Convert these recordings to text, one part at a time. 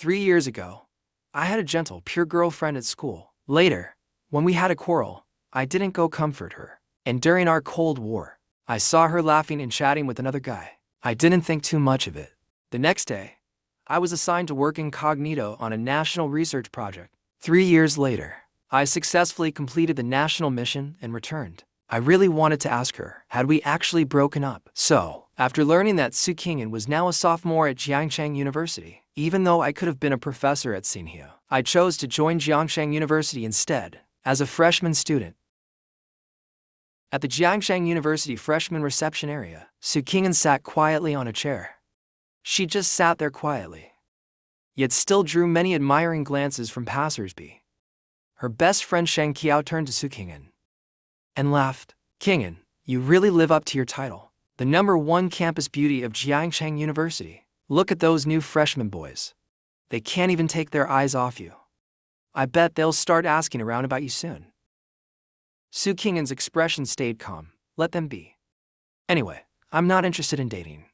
3 years ago, I had a gentle, pure girlfriend at school. Later, when we had a quarrel, I didn't go comfort her. And during our Cold War, I saw her laughing and chatting with another guy. I didn't think too much of it. The next day, I was assigned to work incognito on a national research project. 3 years later, I successfully completed the national mission and returned. I really wanted to ask her, had we actually broken up? So, after learning that Su Qingyan was now a sophomore at Jiangshang University, even though I could have been a professor at Xinhua, I chose to join Jiangshang University instead, as a freshman student. At the Jiangshang University freshman reception area, Su Qingyan sat quietly on a chair. She just sat there quietly, yet still drew many admiring glances from passers-by. Her best friend Sheng Qiao turned to Su Qingyan and laughed. "Qingyan, you really live up to your title. The #1 campus beauty of Jiangshang University. Look at those new freshman boys. They can't even take their eyes off you. I bet they'll start asking around about you soon." Su Qingyan's expression stayed calm. Let them be. Anyway, I'm not interested in dating.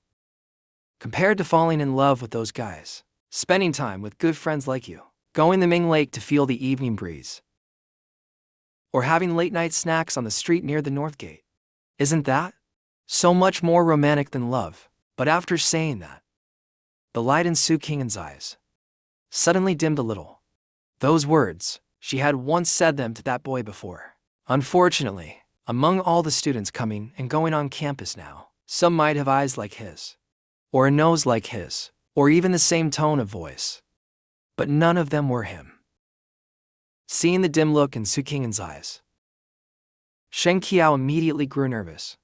Compared to falling in love with those guys, spending time with good friends like you, going to Ming Lake to feel the evening breeze, or having late-night snacks on the street near the North Gate, isn't that so much more romantic than love? But after saying that, the light in Su Qingyan's eyes suddenly dimmed a little. Those words, she had once said them to that boy before. Unfortunately, among all the students coming and going on campus now, some might have eyes like his, or a nose like his, or even the same tone of voice. But none of them were him. Seeing the dim look in Su Qingyan's eyes, Sheng Qiao immediately grew nervous.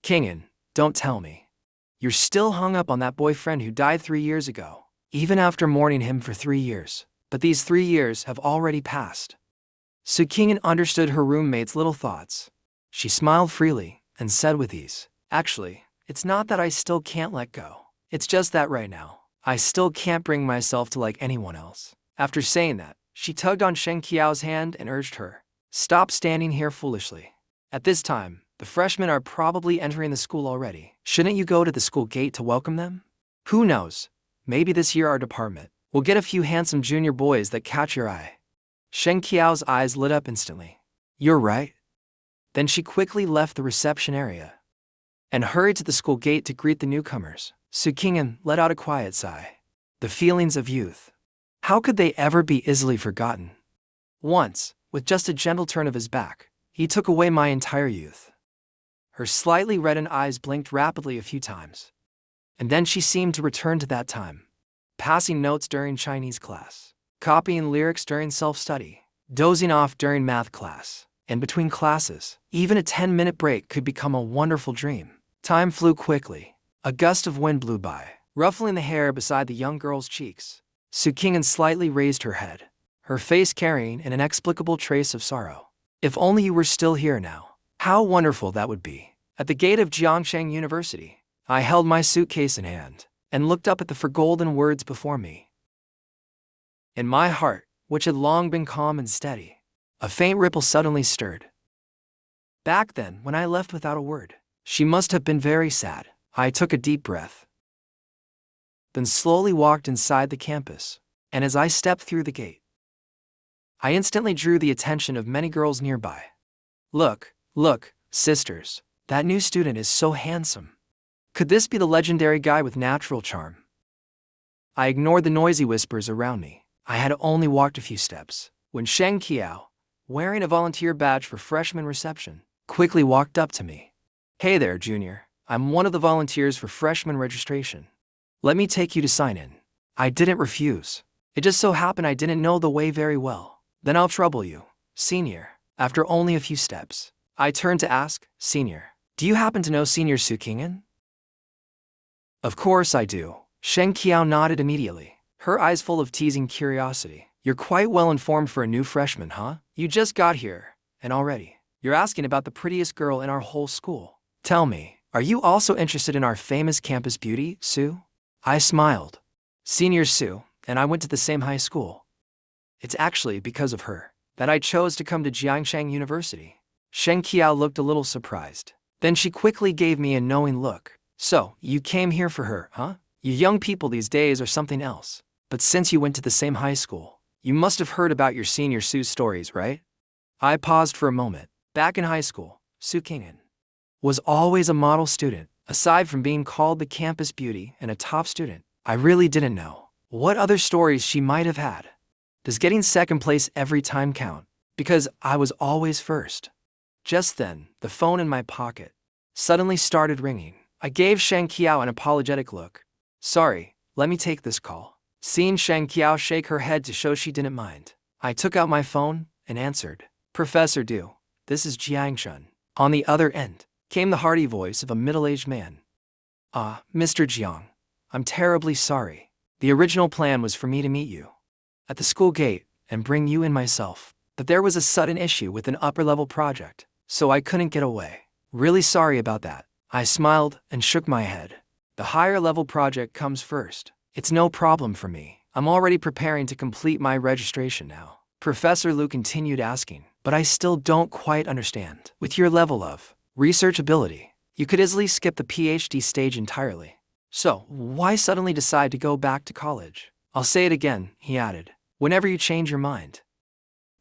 "Qingyan, don't tell me you're still hung up on that boyfriend who died 3 years ago, even after mourning him for 3 years. But these 3 years have already passed." Su Qingyan understood her roommate's little thoughts. She smiled freely and said with ease, "Actually, it's not that I still can't let go. It's just that right now, I still can't bring myself to like anyone else." After saying that, she tugged on Sheng Qiao's hand and urged her, "Stop standing here foolishly. At this time, the freshmen are probably entering the school already. Shouldn't you go to the school gate to welcome them? Who knows, maybe this year our department will get a few handsome junior boys that catch your eye." Sheng Qiao's eyes lit up instantly. "You're right." Then she quickly left the reception area and hurried to the school gate to greet the newcomers. Su Qingyan let out a quiet sigh. The feelings of youth, how could they ever be easily forgotten? Once, with just a gentle turn of his back, he took away my entire youth. Her slightly reddened eyes blinked rapidly a few times, and then she seemed to return to that time, passing notes during Chinese class, copying lyrics during self-study, dozing off during math class, and between classes, even a 10-minute break could become a wonderful dream. Time flew quickly. A gust of wind blew by, ruffling the hair beside the young girl's cheeks. Su Qingyan slightly raised her head, her face carrying an inexplicable trace of sorrow. "If only you were still here now. How wonderful that would be." At the gate of Jiangshang University, I held my suitcase in hand and looked up at the golden words before me. In my heart, which had long been calm and steady, a faint ripple suddenly stirred. Back then, when I left without a word, she must have been very sad. I took a deep breath, then slowly walked inside the campus, and as I stepped through the gate, I instantly drew the attention of many girls nearby. Look, sisters, that new student is so handsome. Could this be the legendary guy with natural charm?" I ignored the noisy whispers around me. I had only walked a few steps when Sheng Qiao, wearing a volunteer badge for freshman reception, quickly walked up to me. "Hey there, junior. I'm one of the volunteers for freshman registration. Let me take you to sign in." I didn't refuse. It just so happened I didn't know the way very well. "Then I'll trouble you, senior." After only a few steps, I turned to ask, "Senior, do you happen to know Senior Su Qingyan?" "Of course I do." Sheng Qiao nodded immediately, her eyes full of teasing curiosity. "You're quite well informed for a new freshman, huh? You just got here, and already you're asking about the prettiest girl in our whole school. Tell me, are you also interested in our famous campus beauty, Su?" I smiled. "Senior Su and I went to the same high school. It's actually because of her that I chose to come to Jiangshang University." Sheng Qiao looked a little surprised. Then she quickly gave me a knowing look. "So, you came here for her, huh? You young people these days are something else. But since you went to the same high school, you must have heard about your senior Sue's stories, right? I paused for a moment. Back in high school, Soo Kyung-in was always a model student. Aside from being called the campus beauty and a top student, I really didn't know what other stories she might have had. Does getting second place every time count? Because I was always first. Just then, the phone in my pocket suddenly started ringing. I gave Sheng Qiao an apologetic look. Sorry, let me take this call. Seeing Sheng Qiao shake her head to show she didn't mind, I took out my phone and answered. Professor Du, this is Jiang Shun. On the other end came the hearty voice of a middle-aged man. Mr. Jiang, I'm terribly sorry. The original plan was for me to meet you at the school gate and bring you in myself, but there was a sudden issue with an upper-level project, so I couldn't get away. Really sorry about that. I smiled and shook my head. The higher-level project comes first. It's no problem for me. I'm already preparing to complete my registration now. Professor Lu continued asking, but I still don't quite understand. With your level of research ability, you could easily skip the PhD stage entirely. So, why suddenly decide to go back to college? I'll say it again, he added. Whenever you change your mind,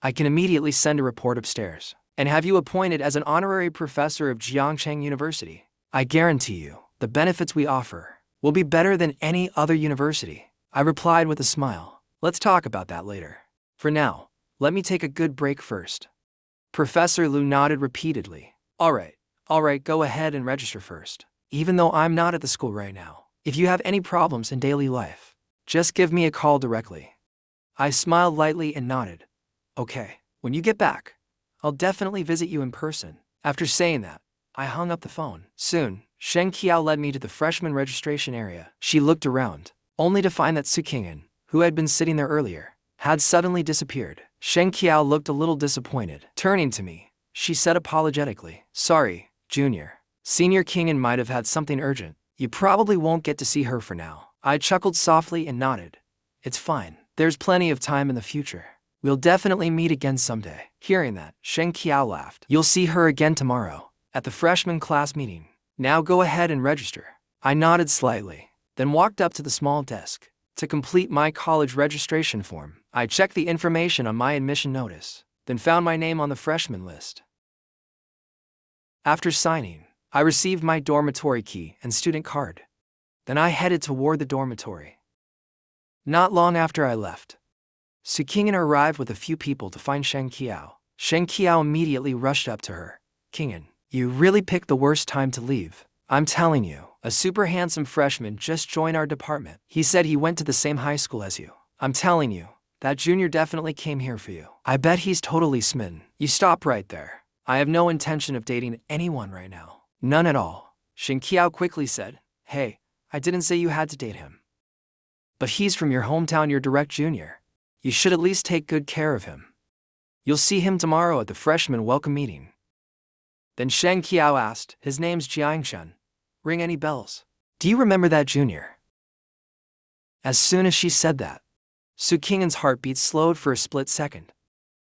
I can immediately send a report upstairs and have you appointed as an honorary professor of Jiangcheng University. I guarantee you, the benefits we offer will be better than any other university. I replied with a smile. Let's talk about that later. For now, let me take a good break first. Professor Lu nodded repeatedly. All right, go ahead and register first. Even though I'm not at the school right now, if you have any problems in daily life, just give me a call directly. I smiled lightly and nodded. Okay, when you get back, I'll definitely visit you in person. After saying that, I hung up the phone. Soon, Sheng Qiao led me to the freshman registration area. She looked around, only to find that Soo Kyung-in, who had been sitting there earlier, had suddenly disappeared. Sheng Qiao looked a little disappointed. Turning to me, she said apologetically, Sorry, Junior. Senior Kyung-in might have had something urgent. You probably won't get to see her for now. I chuckled softly and nodded. It's fine. There's plenty of time in the future. We'll definitely meet again someday. Hearing that, Sheng Qiao laughed. You'll see her again tomorrow, at the freshman class meeting. Now go ahead and register. I nodded slightly, then walked up to the small desk. To complete my college registration form, I checked the information on my admission notice, then found my name on the freshman list. After signing, I received my dormitory key and student card. Then I headed toward the dormitory. Not long after I left, Soo Kyung-in arrived with a few people to find Sheng Qiao. Sheng Qiao immediately rushed up to her. Kyung-in, you really picked the worst time to leave. I'm telling you, a super handsome freshman just joined our department. He said he went to the same high school as you. I'm telling you, that junior definitely came here for you. I bet he's totally smitten. You stop right there. I have no intention of dating anyone right now. None at all. Sheng Qiao quickly said, Hey, I didn't say you had to date him. But he's from your hometown, your direct junior. You should at least take good care of him. You'll see him tomorrow at the freshman welcome meeting. Then Sheng Qiao asked, His name's Jiang Shun. Ring any bells? Do you remember that junior? As soon as she said that, Soo Kyung-in's heartbeat slowed for a split second.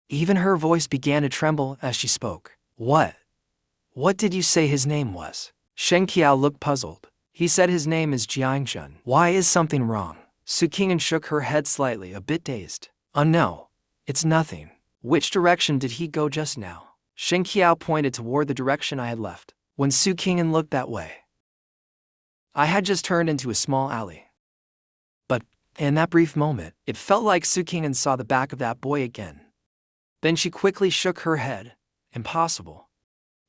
Even her voice began to tremble as she spoke. What did you say his name was? Sheng Qiao looked puzzled. He said his name is Jiang Shun. Why is something wrong? Soo Kyung-in shook her head slightly, a bit dazed. No, it's nothing. Which direction did he go just now? Sheng Qiao pointed toward the direction I had left. When Soo Kyung-in looked that way, I had just turned into a small alley. But in that brief moment, it felt like Soo Kyung-in saw the back of that boy again. Then she quickly shook her head. Impossible.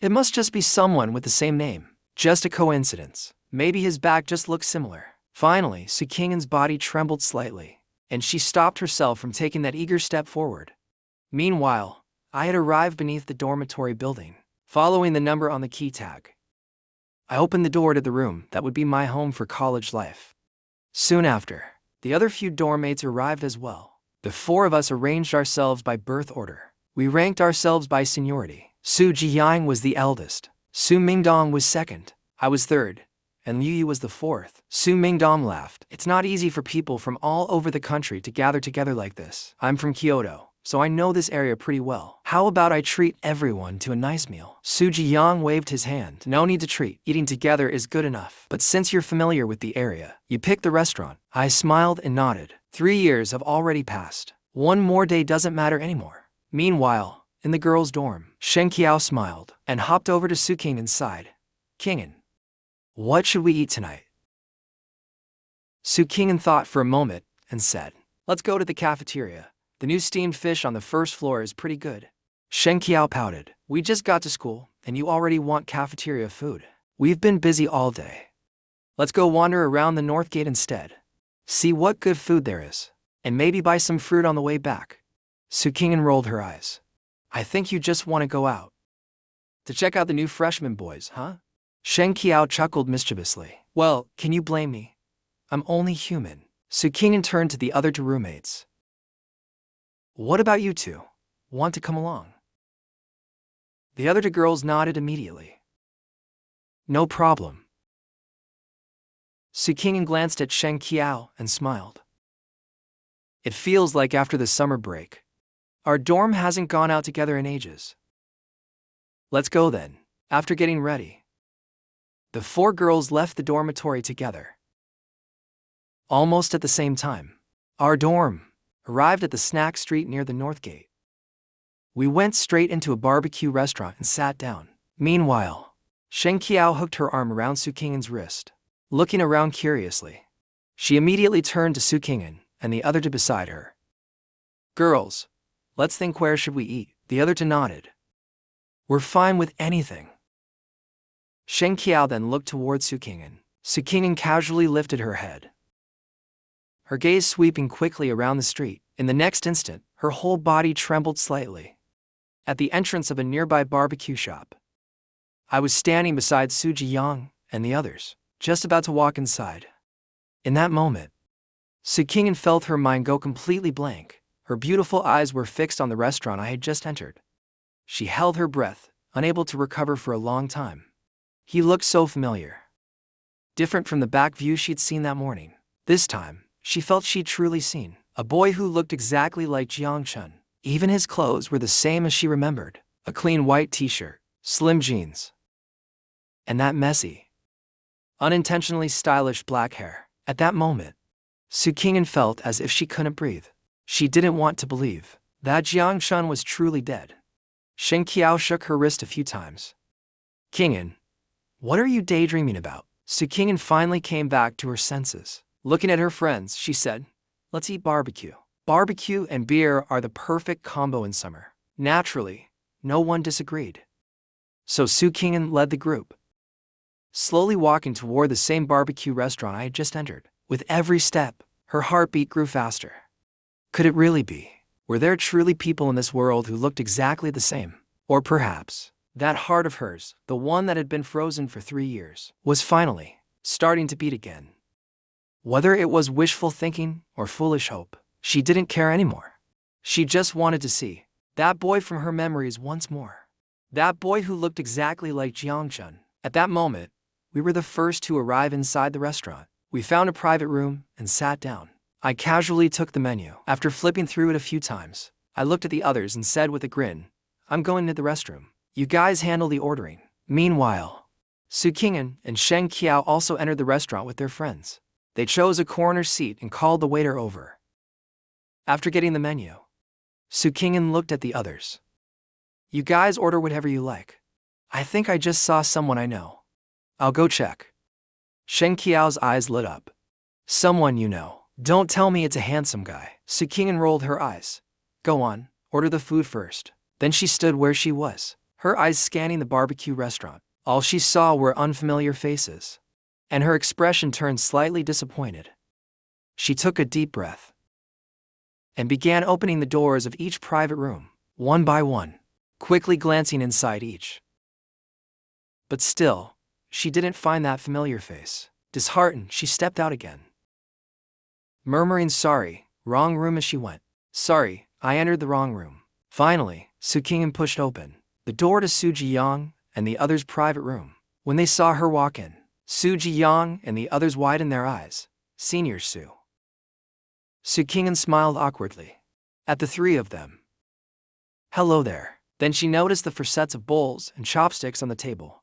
It must just be someone with the same name. Just a coincidence. Maybe his back just looked similar. Finally, Soo Kyung-in's body trembled slightly, and she stopped herself from taking that eager step forward. Meanwhile, I had arrived beneath the dormitory building, following the number on the key tag. I opened the door to the room that would be my home for college life. Soon after, the other few dorm mates arrived as well. The four of us arranged ourselves by birth order. We ranked ourselves by seniority. Su Jiyang was the eldest. Su Mingdong was second. I was third, and Liu Yu was the fourth. Su Mingdong laughed. It's not easy for people from all over the country to gather together like this. I'm from Kyoto, so I know this area pretty well. How about I treat everyone to a nice meal? Su Ji-young waved his hand. No need to treat. Eating together is good enough. But since you're familiar with the area, you picked the restaurant. I smiled and nodded. 3 years have already passed. One more day doesn't matter anymore. Meanwhile, in the girls' dorm, Shen Qiao smiled and hopped over to Su Qing'an's side. Qing'an, what should we eat tonight? Su Qing'an thought for a moment and said, let's go to the cafeteria. The new steamed fish on the first floor is pretty good. Shen Qiao pouted. We just got to school, and you already want cafeteria food. We've been busy all day. Let's go wander around the North Gate instead. See what good food there is, and maybe buy some fruit on the way back. Su Qing'an rolled her eyes. I think you just want to go out to check out the new freshman boys, huh? Shen Qiao chuckled mischievously. Well, can you blame me? I'm only human. Su Qing'an turned to the other two roommates. What about you two? Want to come along? The other two girls nodded immediately. No problem. Su Qing'an glanced at Shen Qiao and smiled. It feels like after the summer break, our dorm hasn't gone out together in ages. Let's go then. After getting ready, the 4 girls left the dormitory together. Almost at the same time, our dorm arrived at the snack street near the North Gate. We went straight into a barbecue restaurant and sat down. Meanwhile, Shen Qiao hooked her arm around Su Qing'an's wrist. Looking around curiously, she immediately turned to Su Qing'an and the other two beside her. Girls, let's think, where should we eat? The other two nodded. We're fine with anything. Shen Qiao then looked towards Su Qing'an. Su Qing'an casually lifted her head, her gaze sweeping quickly around the street. In the next instant, her whole body trembled slightly. At the entrance of a nearby barbecue shop, I was standing beside Su Ji-young and the others, just about to walk inside. In that moment, Su Qing'an felt her mind go completely blank. Her beautiful eyes were fixed on the restaurant I had just entered. She held her breath, unable to recover for a long time. He looked so familiar, different from the back view she'd seen that morning. This time, she felt she'd truly seen a boy who looked exactly like Jiang Chun. Even his clothes were the same as she remembered: a clean white t-shirt, slim jeans, and that messy, unintentionally stylish black hair. At that moment, Su Qing'an felt as if she couldn't breathe. She didn't want to believe that Jiang Chun was truly dead. Shen Qiao shook her wrist a few times. Qing'an, what are you daydreaming about? Su Qing'an finally came back to her senses. Looking at her friends, she said, let's eat barbecue. Barbecue and beer are the perfect combo in summer. Naturally, no one disagreed. So Su Qing'an led the group, slowly walking toward the same barbecue restaurant I had just entered. With every step, her heartbeat grew faster. Could it really be? Were there truly people in this world who looked exactly the same? Or perhaps, that heart of hers, the one that had been frozen for 3 years, was finally starting to beat again. Whether it was wishful thinking or foolish hope, she didn't care anymore. She just wanted to see that boy from her memories once more. That boy who looked exactly like Jiang Chun. At that moment, we were the first to arrive inside the restaurant. We found a private room and sat down. I casually took the menu. After flipping through it a few times, I looked at the others and said with a grin, I'm going to the restroom. You guys handle the ordering. Meanwhile, Su Qing'an and Shen Qiao also entered the restaurant with their friends. They chose a corner seat and called the waiter over. After getting the menu, Su Qing'an looked at the others. You guys order whatever you like. I think I just saw someone I know. I'll go check. Shen Qiao's eyes lit up. Someone you know. Don't tell me it's a handsome guy. Su Qing'an rolled her eyes. Go on, order the food first. Then she stood where she was, her eyes scanning the barbecue restaurant. All she saw were unfamiliar faces, and her expression turned slightly disappointed. She took a deep breath and began opening the doors of each private room, one by one, quickly glancing inside each. But still, she didn't find that familiar face. Disheartened, she stepped out again, murmuring sorry, wrong room as she went. Sorry, I entered the wrong room. Finally, Su Qing'an pushed open the door to Su Ji-young and the others' private room. When they saw her walk in, Su Ji-young and the others widened their eyes. Senior Su. Su Qing'an smiled awkwardly at the three of them. Hello there. Then she noticed the 4 sets of bowls and chopsticks on the table.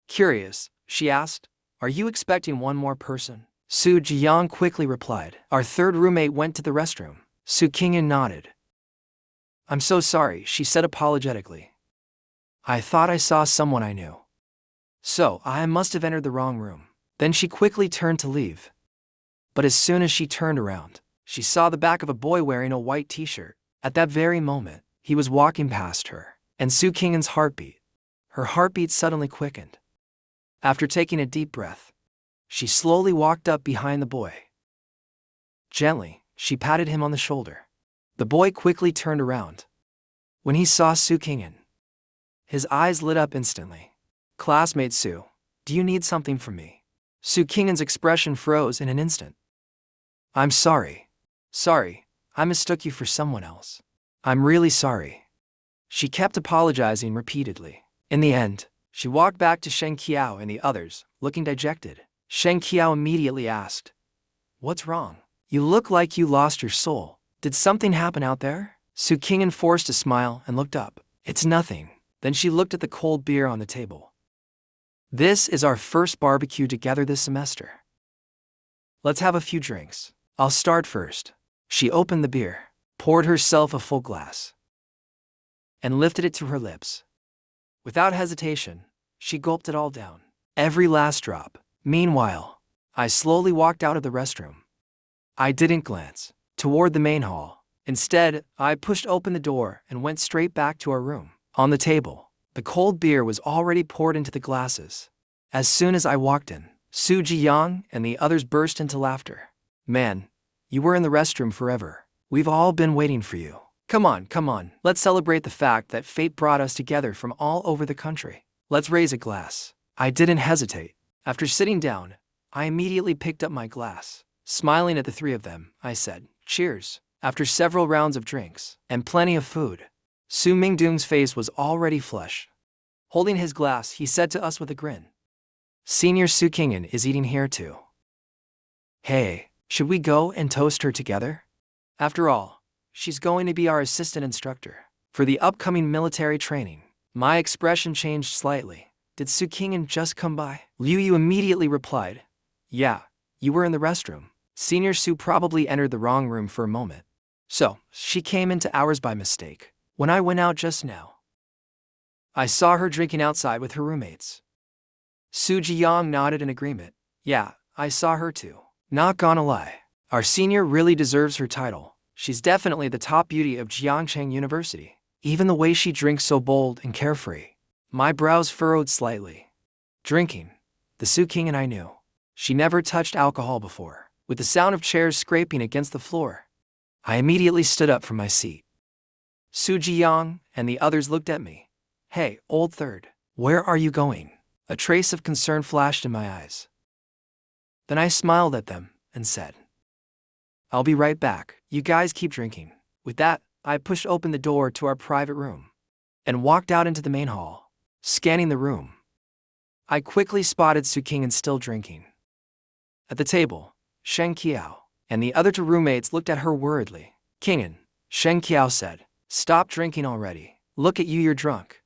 Curious, she asked, are you expecting one more person? Su Jiyang quickly replied. Our third roommate went to the restroom. Su Qingyan nodded. I'm so sorry, she said apologetically. I thought I saw someone I knew. So, I must have entered the wrong room. Then she quickly turned to leave. But as soon as she turned around, she saw the back of a boy wearing a white t-shirt. At that very moment, he was walking past her, and Su Qingyan's heartbeat. Her heartbeat suddenly quickened. After taking a deep breath, she slowly walked up behind the boy. Gently, she patted him on the shoulder. The boy quickly turned around. When he saw Su Qingyan, his eyes lit up instantly. Classmate Su, do you need something from me? Su Qingyan's expression froze in an instant. I'm sorry. Sorry, I mistook you for someone else. I'm really sorry. She kept apologizing repeatedly. In the end, she walked back to Shen Qiao and the others, looking dejected. Shen Qiao immediately asked, what's wrong? You look like you lost your soul. Did something happen out there? Su Qingyan forced a smile and looked up. It's nothing. Then she looked at the cold beer on the table. This is our first barbecue together this semester. Let's have a few drinks. I'll start first. She opened the beer, poured herself a full glass, and lifted it to her lips. Without hesitation, she gulped it all down, every last drop. Meanwhile, I slowly walked out of the restroom. I didn't glance toward the main hall. Instead, I pushed open the door and went straight back to our room. On the table, the cold beer was already poured into the glasses. As soon as I walked in, Su Jiyang and the others burst into laughter. Man, you were in the restroom forever. We've all been waiting for you. Come on, let's celebrate the fact that fate brought us together from all over the country. Let's raise a glass. I didn't hesitate. After sitting down, I immediately picked up my glass. Smiling at the 3 of them, I said, cheers. After several rounds of drinks and plenty of food, Su Mingdong's face was already flush. Holding his glass, he said to us with a grin, Senior Su Qingyan is eating here too. Hey, should we go and toast her together? After all, she's going to be our assistant instructor for the upcoming military training. My expression changed slightly. Did Su Qingyan just come by? Liu Yu immediately replied, yeah, you were in the restroom. Senior Su probably entered the wrong room for a moment. So, she came into ours by mistake. When I went out just now, I saw her drinking outside with her roommates. Su Jiyang nodded in agreement. Yeah, I saw her too. Not gonna lie, our senior really deserves her title. She's definitely the top beauty of Jiangcheng University. Even the way she drinks so bold and carefree. My brows furrowed slightly. Drinking, the Su Qingyan I knew. She never touched alcohol before. With the sound of chairs scraping against the floor, I immediately stood up from my seat. Su Jiyang and the others looked at me. Hey, old third, where are you going? A trace of concern flashed in my eyes. Then I smiled at them and said, I'll be right back. You guys keep drinking. With that, I pushed open the door to our private room and walked out into the main hall. Scanning the room, I quickly spotted Su Qingyan still drinking. At the table, Shen Qiao and the other 2 roommates looked at her worriedly. Qingyan, Shen Qiao said, stop drinking already. Look at you, you're drunk.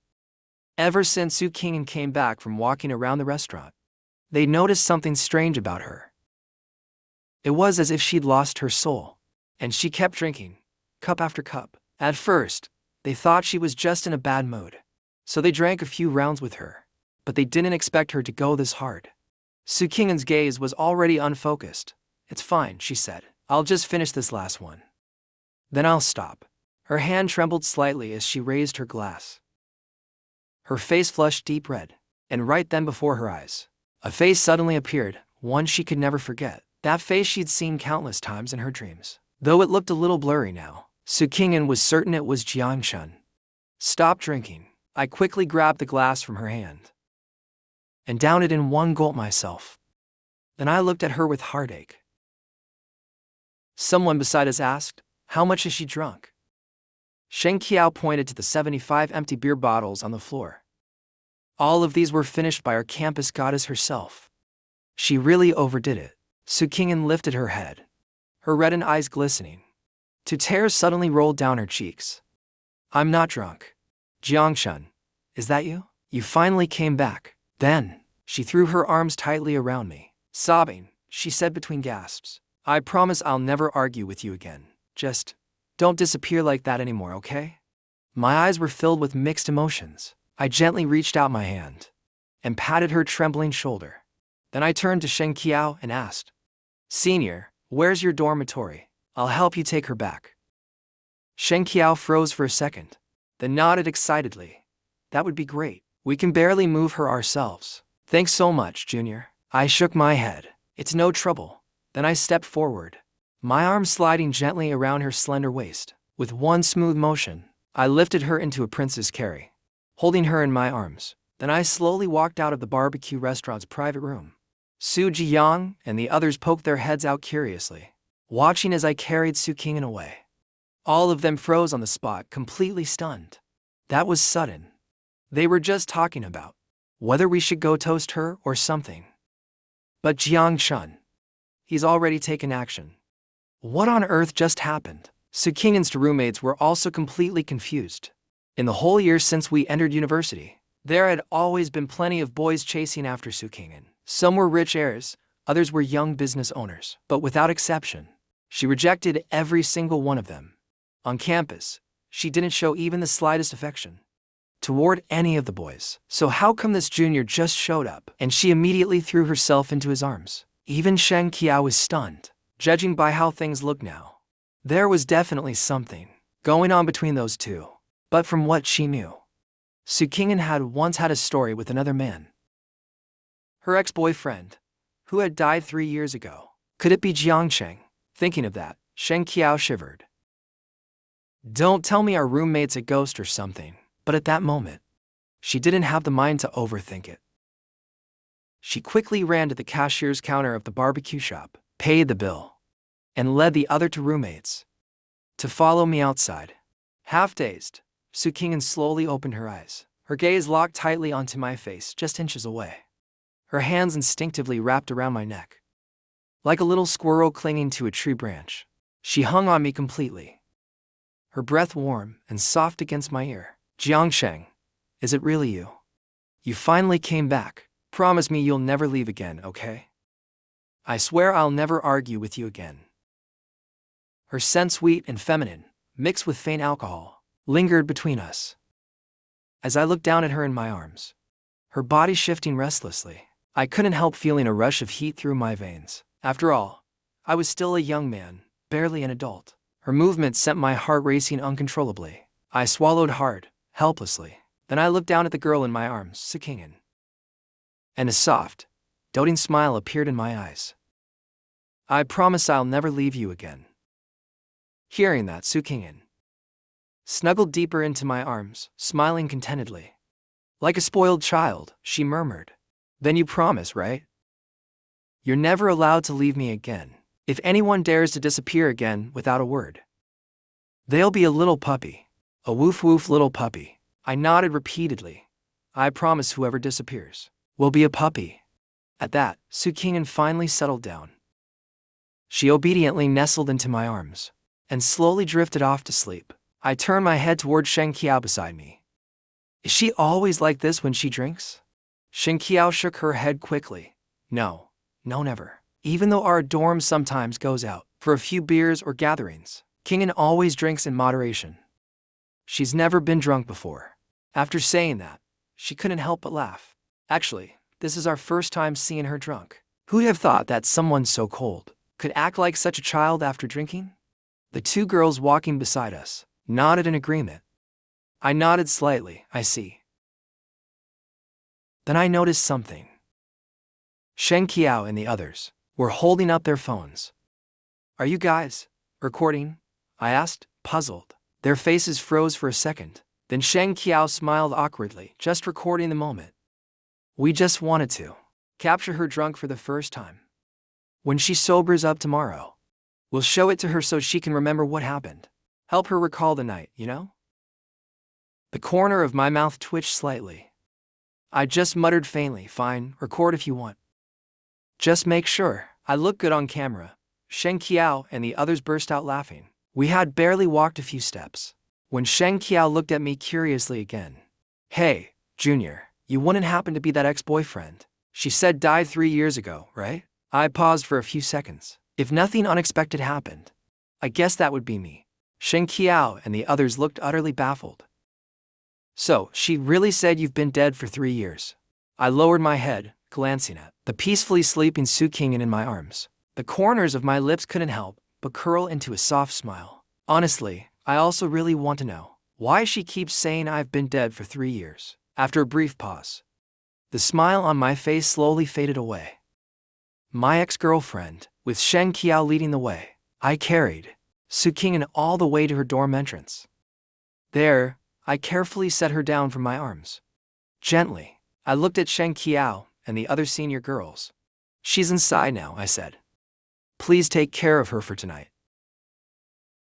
Ever since Su Qingyan came back from walking around the restaurant, they noticed something strange about her. It was as if she'd lost her soul, and she kept drinking, cup after cup. At first, they thought she was just in a bad mood, so they drank a few rounds with her, but they didn't expect her to go this hard. Su Qingyan's gaze was already unfocused. It's fine, she said. I'll just finish this last one. Then I'll stop. Her hand trembled slightly as she raised her glass. Her face flushed deep red, and right then before her eyes, a face suddenly appeared, one she could never forget. That face she'd seen countless times in her dreams. Though it looked a little blurry now, Su Qingyan was certain it was Jiang Shun. Stop drinking. I quickly grabbed the glass from her hand and downed it in one gulp myself. Then I looked at her with heartache. Someone beside us asked, how much is she drunk? Shen Qiao pointed to the 75 empty beer bottles on the floor. All of these were finished by our campus goddess herself. She really overdid it. Su Qingyan lifted her head, her reddened eyes glistening. 2 tears suddenly rolled down her cheeks. I'm not drunk. Jiangshun, is that you? You finally came back. Then, she threw her arms tightly around me. Sobbing, she said between gasps, I promise I'll never argue with you again. Just don't disappear like that anymore, okay? My eyes were filled with mixed emotions. I gently reached out my hand and patted her trembling shoulder. Then I turned to Shen Qiao and asked, Senior, where's your dormitory? I'll help you take her back. Shen Qiao froze for a second, then nodded excitedly. That would be great. We can barely move her ourselves. Thanks so much, Junior. I shook my head. It's no trouble. Then I stepped forward, my arm sliding gently around her slender waist. With one smooth motion, I lifted her into a princess carry, holding her in my arms. Then I slowly walked out of the barbecue restaurant's private room. Su Jiyang and the others poked their heads out curiously, watching as I carried Su Qing'an away. All of them froze on the spot, completely stunned. That was sudden. They were just talking about whether we should go toast her or something. But Jiangshun, he's already taken action. What on earth just happened? Su Qing'an's roommates were also completely confused. In the whole year since we entered university, there had always been plenty of boys chasing after Su Qing'an. Some were rich heirs, others were young business owners. But without exception, she rejected every single one of them. On campus, she didn't show even the slightest affection toward any of the boys. So how come this junior just showed up and she immediately threw herself into his arms? Even Shen Qiao was stunned. Judging by how things look now, there was definitely something going on between those two. But from what she knew, Su Qing'an had once had a story with another man, her ex-boyfriend, who had died 3 years ago. Could it be Jiangsheng? Thinking of that, Shen Qiao shivered. Don't tell me our roommate's a ghost or something. But at that moment, she didn't have the mind to overthink it. She quickly ran to the cashier's counter of the barbecue shop, paid the bill, and led the other two roommates to follow me outside. Half-dazed, Su Qing'an slowly opened her eyes. Her gaze locked tightly onto my face just inches away. Her hands instinctively wrapped around my neck. Like a little squirrel clinging to a tree branch, she hung on me completely, her breath warm and soft against my ear. Jiangsheng, is it really you? You finally came back. Promise me you'll never leave again, okay? I swear I'll never argue with you again. Her scent, sweet and feminine, mixed with faint alcohol, lingered between us. As I looked down at her in my arms, her body shifting restlessly, I couldn't help feeling a rush of heat through my veins. After all, I was still a young man, barely an adult. Her movements sent my heart racing uncontrollably. I swallowed hard, helplessly. Then I looked down at the girl in my arms, Su Qing'an, and a soft, doting smile appeared in my eyes. I promise I'll never leave you again. Hearing that, Su Qing'an snuggled deeper into my arms, smiling contentedly. Like a spoiled child, she murmured, Then you promise, right? You're never allowed to leave me again. If anyone dares to disappear again without a word, they'll be a little puppy. A woof-woof little puppy. I nodded repeatedly. I promise whoever disappears will be a puppy. At that, Su Qing'an finally settled down. She obediently nestled into my arms and slowly drifted off to sleep. I turned my head toward Shen Qiao beside me. Is she always like this when she drinks? Shen Qiao shook her head quickly. No, never. Even though our dorm sometimes goes out for a few beers or gatherings, Qing'an always drinks in moderation. She's never been drunk before. After saying that, she couldn't help but laugh. Actually, this is our first time seeing her drunk. Who'd have thought that someone so cold could act like such a child after drinking? The two girls walking beside us nodded in agreement. I nodded slightly. I see. Then I noticed something. Shen Qiao and the others were holding up their phones. Are you guys recording? I asked, puzzled. Their faces froze for a second. Then Shen Qiao smiled awkwardly, just recording the moment. We just wanted to capture her drunk for the first time. When she sobers up tomorrow, we'll show it to her so she can remember what happened. Help her recall the night, you know? The corner of my mouth twitched slightly. I just muttered faintly, fine, record if you want. Just make sure I look good on camera. Shen Qiao and the others burst out laughing. We had barely walked a few steps when Sheng Qiao looked at me curiously again. Hey, Junior, you wouldn't happen to be that ex-boyfriend she said died 3 years ago, right? I paused for a few seconds. If nothing unexpected happened, I guess that would be me. Sheng Qiao and the others looked utterly baffled. So, she really said you've been dead for 3 years? I lowered my head, glancing at the peacefully sleeping Su Qingyan in my arms. The corners of my lips couldn't help but curl into a soft smile. Honestly, I also really want to know why she keeps saying I've been dead for 3 years. After a brief pause, the smile on my face slowly faded away. My ex-girlfriend, with Sheng Qiao leading the way, I carried Su Qingyan all the way to her dorm entrance. There, I carefully set her down from my arms. Gently, I looked at Sheng Qiao and the other senior girls. She's inside now, I said. Please take care of her for tonight.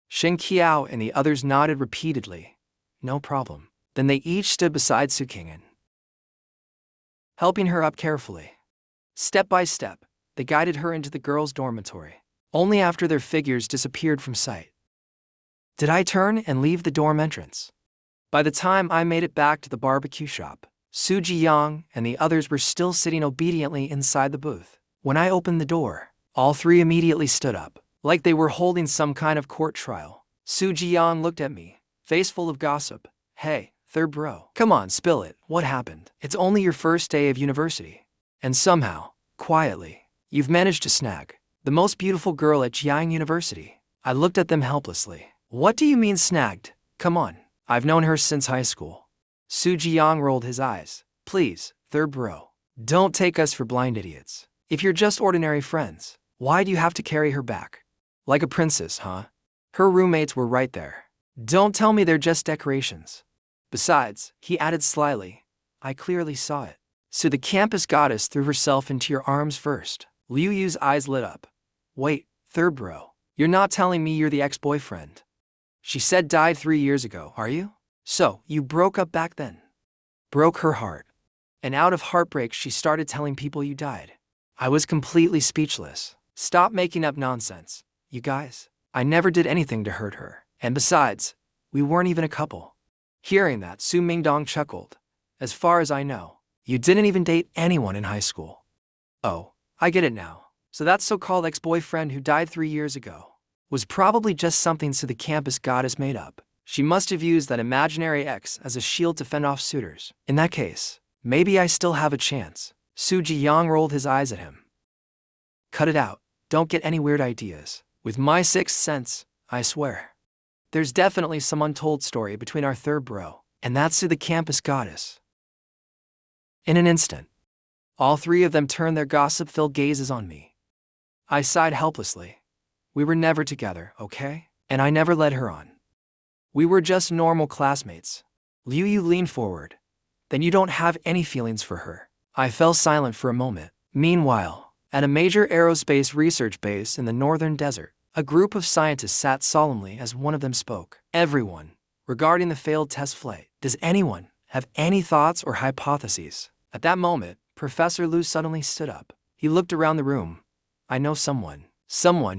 Sheng Qiao and the others nodded repeatedly. No problem. Then they each stood beside Su Qingyan, helping her up carefully. Step by step, they guided her into the girls' dormitory. Only after their figures disappeared from sight did I turn and leave the dorm entrance. By the time I made it back to the barbecue shop, Su Jiyang and the others were still sitting obediently inside the booth. When I opened the door, all three immediately stood up, like they were holding some kind of court trial. Su Jiyang looked at me, face full of gossip. Hey, third bro, come on, spill it. What happened? It's only your first day of university. And somehow, quietly, you've managed to snag the most beautiful girl at Jiang University. I looked at them helplessly. What do you mean snagged? Come on, I've known her since high school. Su Jiyang rolled his eyes. Please, third bro, don't take us for blind idiots. If you're just ordinary friends, why do you have to carry her back? Like a princess, huh? Her roommates were right there. Don't tell me they're just decorations. Besides, he added slyly, I clearly saw it. So the campus goddess threw herself into your arms first. Liu Yu's eyes lit up. Wait, third bro, you're not telling me you're the ex-boyfriend she said died 3 years ago, are you? So, you broke up back then? Broke her heart. And out of heartbreak she started telling people you died. I was completely speechless. Stop making up nonsense, you guys. I never did anything to hurt her. And besides, we weren't even a couple. Hearing that, Su Mingdong chuckled. As far as I know, you didn't even date anyone in high school. Oh, I get it now. So that so-called ex-boyfriend who died 3 years ago was probably just something so the campus goddess made up. She must have used that imaginary ex as a shield to fend off suitors. In that case, maybe I still have a chance. Su Jiyang rolled his eyes at him. Cut it out. Don't get any weird ideas. With my sixth sense, I swear. There's definitely some untold story between our third bro and that's to the campus goddess. In an instant, all three of them turned their gossip-filled gazes on me. I sighed helplessly. We were never together, okay? And I never led her on. We were just normal classmates. Liu Yu leaned forward. Then you don't have any feelings for her. I fell silent for a moment. Meanwhile, at a major aerospace research base in the northern desert, a group of scientists sat solemnly as one of them spoke. Everyone, regarding the failed test flight, does anyone have any thoughts or hypotheses? At that moment, Professor Lu suddenly stood up. He looked around the room. I know someone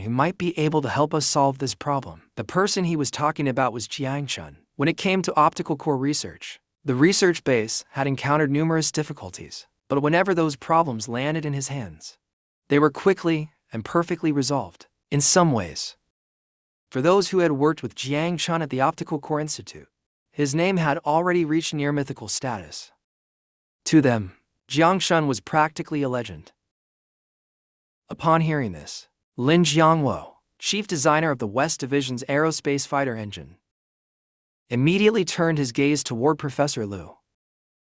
who might be able to help us solve this problem. The person he was talking about was Jiang Chun. When it came to optical core research, the research base had encountered numerous difficulties, but whenever those problems landed in his hands, they were quickly and perfectly resolved. In some ways, for those who had worked with Jiang Chun at the Optical Core Institute, his name had already reached near mythical status. To them, Jiang Chun was practically a legend. Upon hearing this, Lin Jiangwo, chief designer of the West Division's aerospace fighter engine, immediately turned his gaze toward Professor Lu.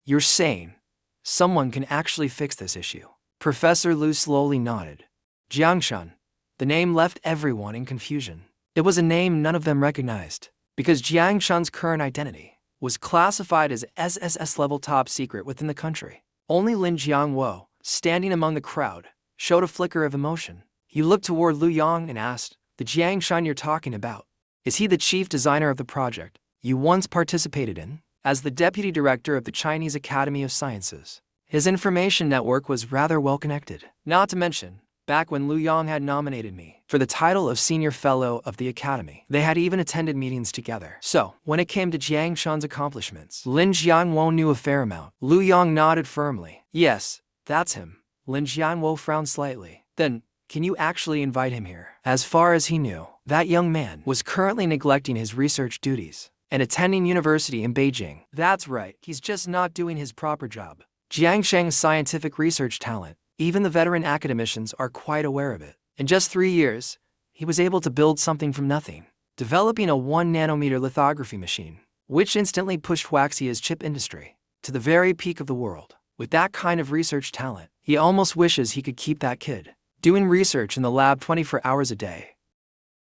You're saying someone can actually fix this issue? Professor Lu slowly nodded. Jiang Chun. The name left everyone in confusion. It was a name none of them recognized, because Jiang Chun's current identity was classified as SSS-level top secret within the country. Only Lin Jiangwo, standing among the crowd, showed a flicker of emotion. He looked toward Lu Yang and asked, the Jiang Chun you're talking about, is he the chief designer of the project you once participated in? As the deputy director of the Chinese Academy of Sciences, his information network was rather well connected. Not to mention, back when Lu Yang had nominated me for the title of Senior Fellow of the Academy. They had even attended meetings together. So, when it came to Jiang Chun's accomplishments, Lin Jianwo knew a fair amount. Lu Yang nodded firmly. Yes, that's him. Lin Jianwo frowned slightly. Then, can you actually invite him here? As far as he knew, that young man was currently neglecting his research duties and attending university in Beijing. That's right, he's just not doing his proper job. Jiang Sheng's scientific research talent, even the veteran academicians are quite aware of it. In just 3 years, he was able to build something from nothing, developing a 1-nanometer lithography machine, which instantly pushed Huaxia's chip industry to the very peak of the world. With that kind of research talent, he almost wishes he could keep that kid doing research in the lab 24 hours a day.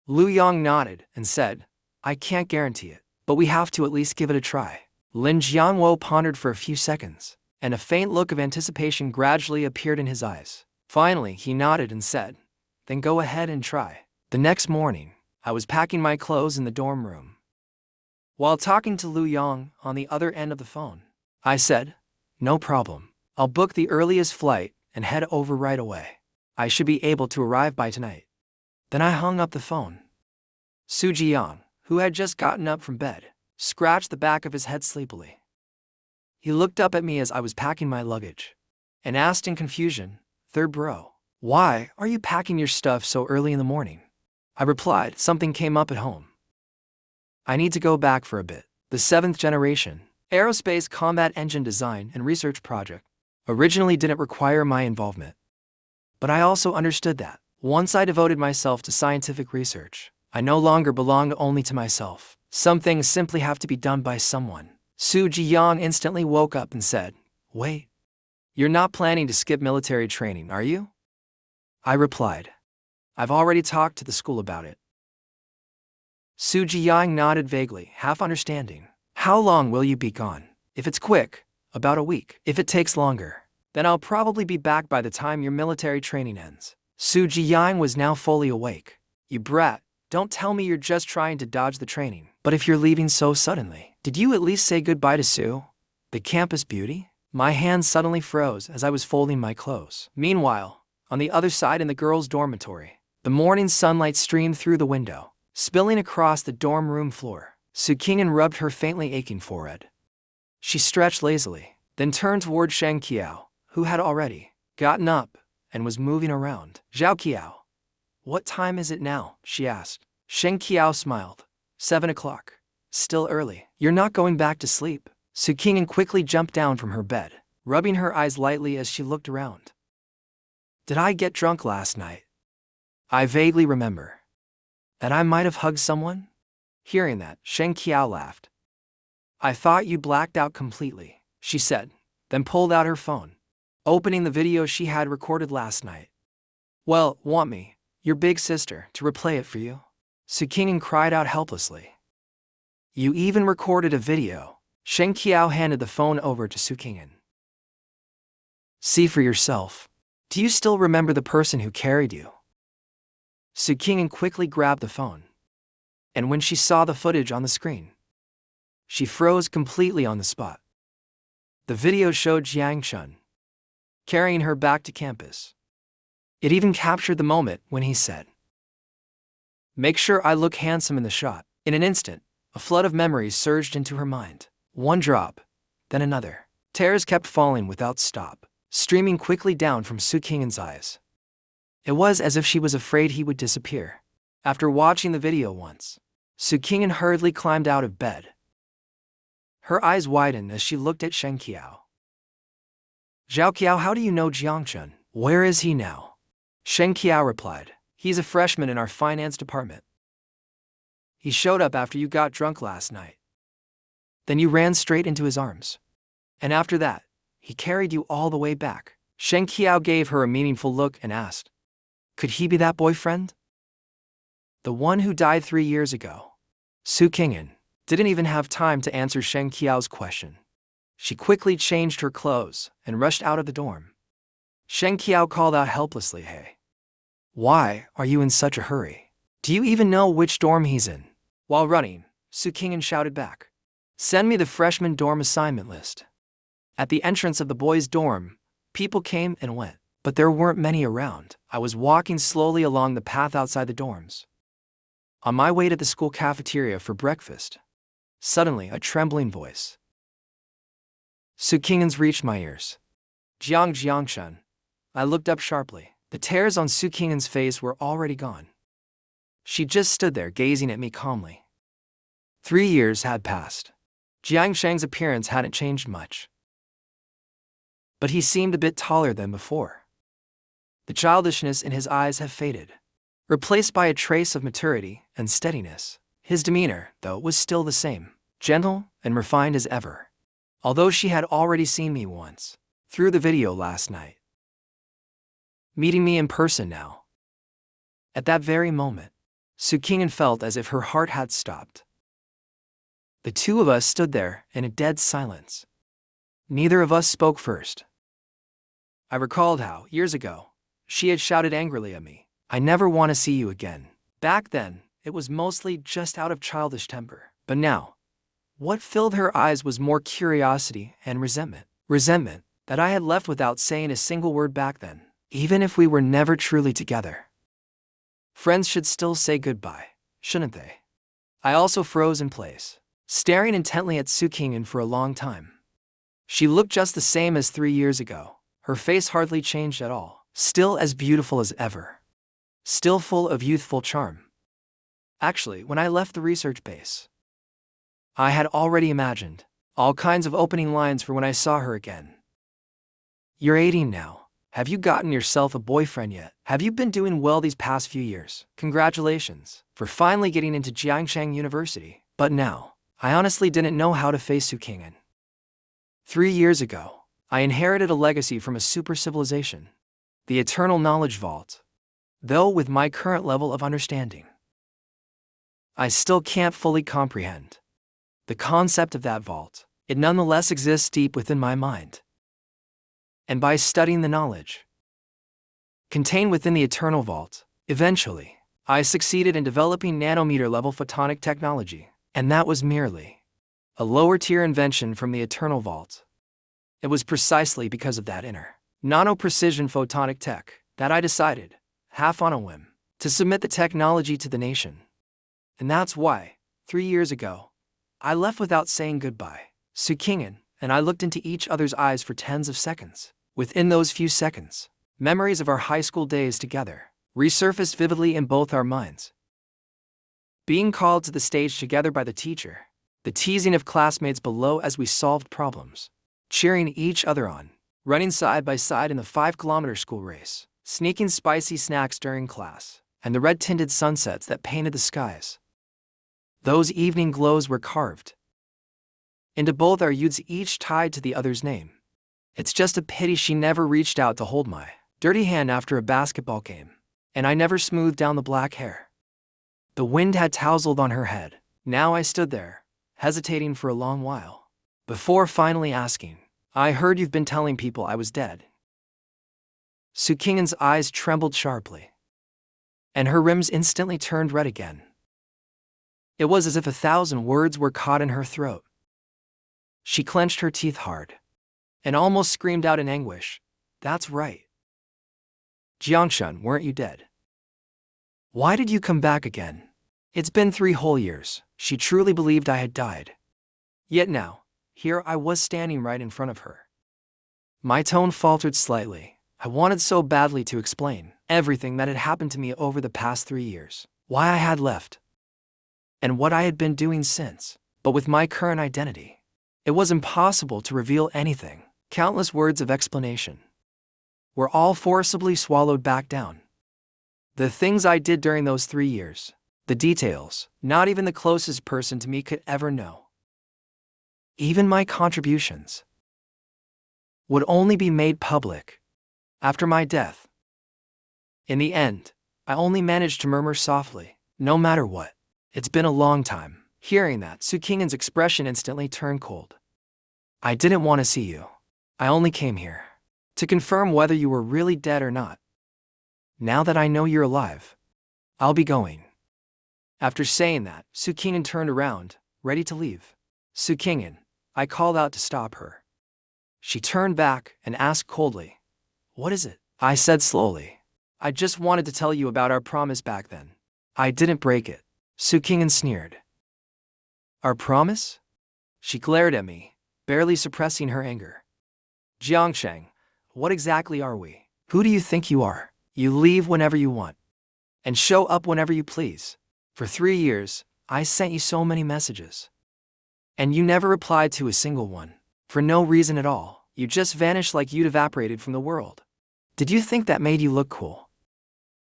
Lu Yang nodded and said, I can't guarantee it, but we have to at least give it a try. Lin Jianwo pondered for a few seconds, and a faint look of anticipation gradually appeared in his eyes. Finally, he nodded and said, then go ahead and try. The next morning, I was packing my clothes in the dorm room. While talking to Lu Yang on the other end of the phone, I said, no problem. I'll book the earliest flight and head over right away. I should be able to arrive by tonight. Then I hung up the phone. Su Jiang, who had just gotten up from bed, scratched the back of his head sleepily. He looked up at me as I was packing my luggage and asked in confusion, Third bro, why are you packing your stuff so early in the morning? I replied, something came up at home. I need to go back for a bit. The 7th generation aerospace combat engine design and research project originally didn't require my involvement. But I also understood that, once I devoted myself to scientific research, I no longer belonged only to myself. Some things simply have to be done by someone. Su Jiang instantly woke up and said, wait, you're not planning to skip military training, are you? I replied, I've already talked to the school about it. Su Jiang nodded vaguely, half understanding. How long will you be gone? If it's quick, about a week. If it takes longer, then I'll probably be back by the time your military training ends. Su Jiang was now fully awake. You brat, don't tell me you're just trying to dodge the training. But if you're leaving so suddenly, did you at least say goodbye to Sue, the campus beauty? My hands suddenly froze as I was folding my clothes. Meanwhile, on the other side in the girls' dormitory, the morning sunlight streamed through the window, spilling across the dorm room floor. Su Qing'an rubbed her faintly aching forehead. She stretched lazily, then turned toward Sheng Qiao, who had already gotten up and was moving around. Zhao Qiao, what time is it now? She asked. Sheng Qiao smiled. 7 o'clock. Still early. You're not going back to sleep. Su Qing'an quickly jumped down from her bed, rubbing her eyes lightly as she looked around. Did I get drunk last night? I vaguely remember that I might have hugged someone. Hearing that, Sheng Qiao laughed. I thought you blacked out completely, she said, then pulled out her phone, opening the video she had recorded last night. Well, want me, your big sister, to replay it for you? Su Qing'an cried out helplessly. You even recorded a video. Sheng Qiao handed the phone over to Su Qing'an. See for yourself. Do you still remember the person who carried you? Su Qing'an quickly grabbed the phone. And when she saw the footage on the screen, she froze completely on the spot. The video showed Jiang Chun carrying her back to campus. It even captured the moment when he said, make sure I look handsome in the shot. In an instant, a flood of memories surged into her mind. One drop, then another. Tears kept falling without stop, streaming quickly down from Su Qing'an's eyes. It was as if she was afraid he would disappear. After watching the video once, Su Qing'an hurriedly climbed out of bed. Her eyes widened as she looked at Sheng Qiao. Zhao Qiao, how do you know Jiang Chun? Where is he now? Sheng Qiao replied, he's a freshman in our finance department. He showed up after you got drunk last night. Then you ran straight into his arms. And after that, he carried you all the way back. Sheng Qiao gave her a meaningful look and asked, could he be that boyfriend? The one who died 3 years ago. Su Qing'an didn't even have time to answer Sheng Qiao's question. She quickly changed her clothes and rushed out of the dorm. Sheng Qiao called out helplessly, hey, why are you in such a hurry? Do you even know which dorm he's in? While running, Su Qing'an shouted back, send me the freshman dorm assignment list. At the entrance of the boys' dorm, people came and went. but there weren't many around. I was walking slowly along the path outside the dorms. On my way to the school cafeteria for breakfast, suddenly a trembling voice. Sukingan's reached my ears. Jiangshun. I looked up sharply. The tears on Sukingan's face were already gone. She just stood there gazing at me calmly. 3 years had passed. Jiangsheng's appearance hadn't changed much, but he seemed a bit taller than before. The childishness in his eyes had faded, replaced by a trace of maturity and steadiness. His demeanor, though, was still the same, gentle and refined as ever, although she had already seen me once, through the video last night. Meeting me in person now. At that very moment, Sukingan felt as if her heart had stopped. The two of us stood there in a dead silence. Neither of us spoke first. I recalled how, years ago, she had shouted angrily at me, "I never want to see you again." Back then, it was mostly just out of childish temper. But now, what filled her eyes was more curiosity and resentment. Resentment that I had left without saying a single word back then, even if we were never truly together. Friends should still say goodbye, shouldn't they? I also froze in place, staring intently at Sukingan for a long time. She looked just the same as 3 years ago. Her face hardly changed at all, still as beautiful as ever, still full of youthful charm. Actually, when I left the research base, I had already imagined all kinds of opening lines for when I saw her again. "You're 18 now. Have you gotten yourself a boyfriend yet? Have you been doing well these past few years? Congratulations for finally getting into Jiangsheng University." But now, I honestly didn't know how to face Sukingan. 3 years ago, I inherited a legacy from a super civilization, the Eternal Knowledge Vault. Though with my current level of understanding, I still can't fully comprehend the concept of that vault. It nonetheless exists deep within my mind. And by studying the knowledge contained within the Eternal Vault, eventually, I succeeded in developing nanometer-level photonic technology, and that was merely a lower-tier invention from the Eternal Vault. It was precisely because of that inner, nano-precision photonic tech that I decided, half on a whim, to submit the technology to the nation. And that's why, 3 years ago, I left without saying goodbye. Sukingan and I looked into each other's eyes for tens of seconds. Within those few seconds, memories of our high school days together resurfaced vividly in both our minds. Being called to the stage together by the teacher, the teasing of classmates below as we solved problems, cheering each other on, running side by side in the 5-kilometer school race, sneaking spicy snacks during class, and the red-tinted sunsets that painted the skies. Those evening glows were carved into both our youths, each tied to the other's name. It's just a pity she never reached out to hold my dirty hand after a basketball game, and I never smoothed down the black hair. The wind had tousled on her head. Now I stood there, hesitating for a long while, before finally asking, "I heard you've been telling people I was dead." Sukingan's eyes trembled sharply, and her rims instantly turned red again. It was as if 1,000 words were caught in her throat. She clenched her teeth hard and almost screamed out in anguish, "That's right. Jiangshun, weren't you dead? Why did you come back again? It's been 3 whole years." She truly believed I had died. Yet now, here I was standing right in front of her. My tone faltered slightly. I wanted so badly to explain everything that had happened to me over the past 3 years, why I had left, and what I had been doing since. But with my current identity, it was impossible to reveal anything. Countless words of explanation were all forcibly swallowed back down. The things I did during those 3 years, the details, not even the closest person to me could ever know. Even my contributions would only be made public after my death. In the end, I only managed to murmur softly, "No matter what, it's been a long time." Hearing that, Sukingan's expression instantly turned cold. "I didn't want to see you. I only came here to confirm whether you were really dead or not. Now that I know you're alive, I'll be going." After saying that, Sukingan turned around, ready to leave. "Sukingan," I called out to stop her. She turned back and asked coldly, "What is it?" I said slowly. I just wanted to tell you about our promise back then. I didn't break it. Sukingen sneered. Our promise? She glared at me, barely suppressing her anger. Jiangsheng, what exactly are we? Who do you think you are? You leave whenever you want. And show up whenever you please. For 3 years, I sent you so many messages. And you never replied to a single one. For no reason at all. You just vanished like you'd evaporated from the world. Did you think that made you look cool?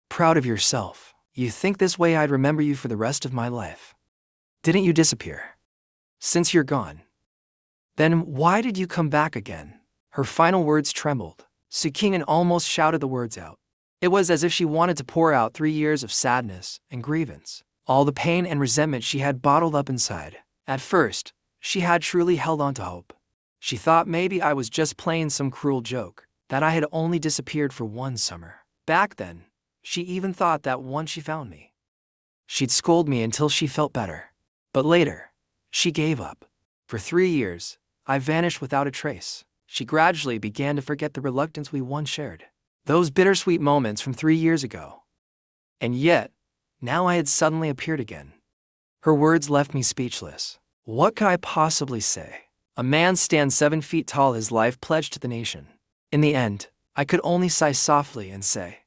Proud of yourself. You think this way I'd remember you for the rest of my life? Didn't you disappear? Since you're gone. Then why did you come back again? Her final words trembled. Sukingen almost shouted the words out. It was as if she wanted to pour out 3 years of sadness and grievance, all the pain and resentment she had bottled up inside. At first, she had truly held on to hope. She thought maybe I was just playing some cruel joke, that I had only disappeared for one summer. Back then, she even thought that once she found me, she'd scold me until she felt better. But later, she gave up. For 3 years, I vanished without a trace. She gradually began to forget the reluctance we once shared. Those bittersweet moments from 3 years ago. And yet, now I had suddenly appeared again. Her words left me speechless. What could I possibly say? A man stands 7 feet tall, his life pledged to the nation. In the end, I could only sigh softly and say,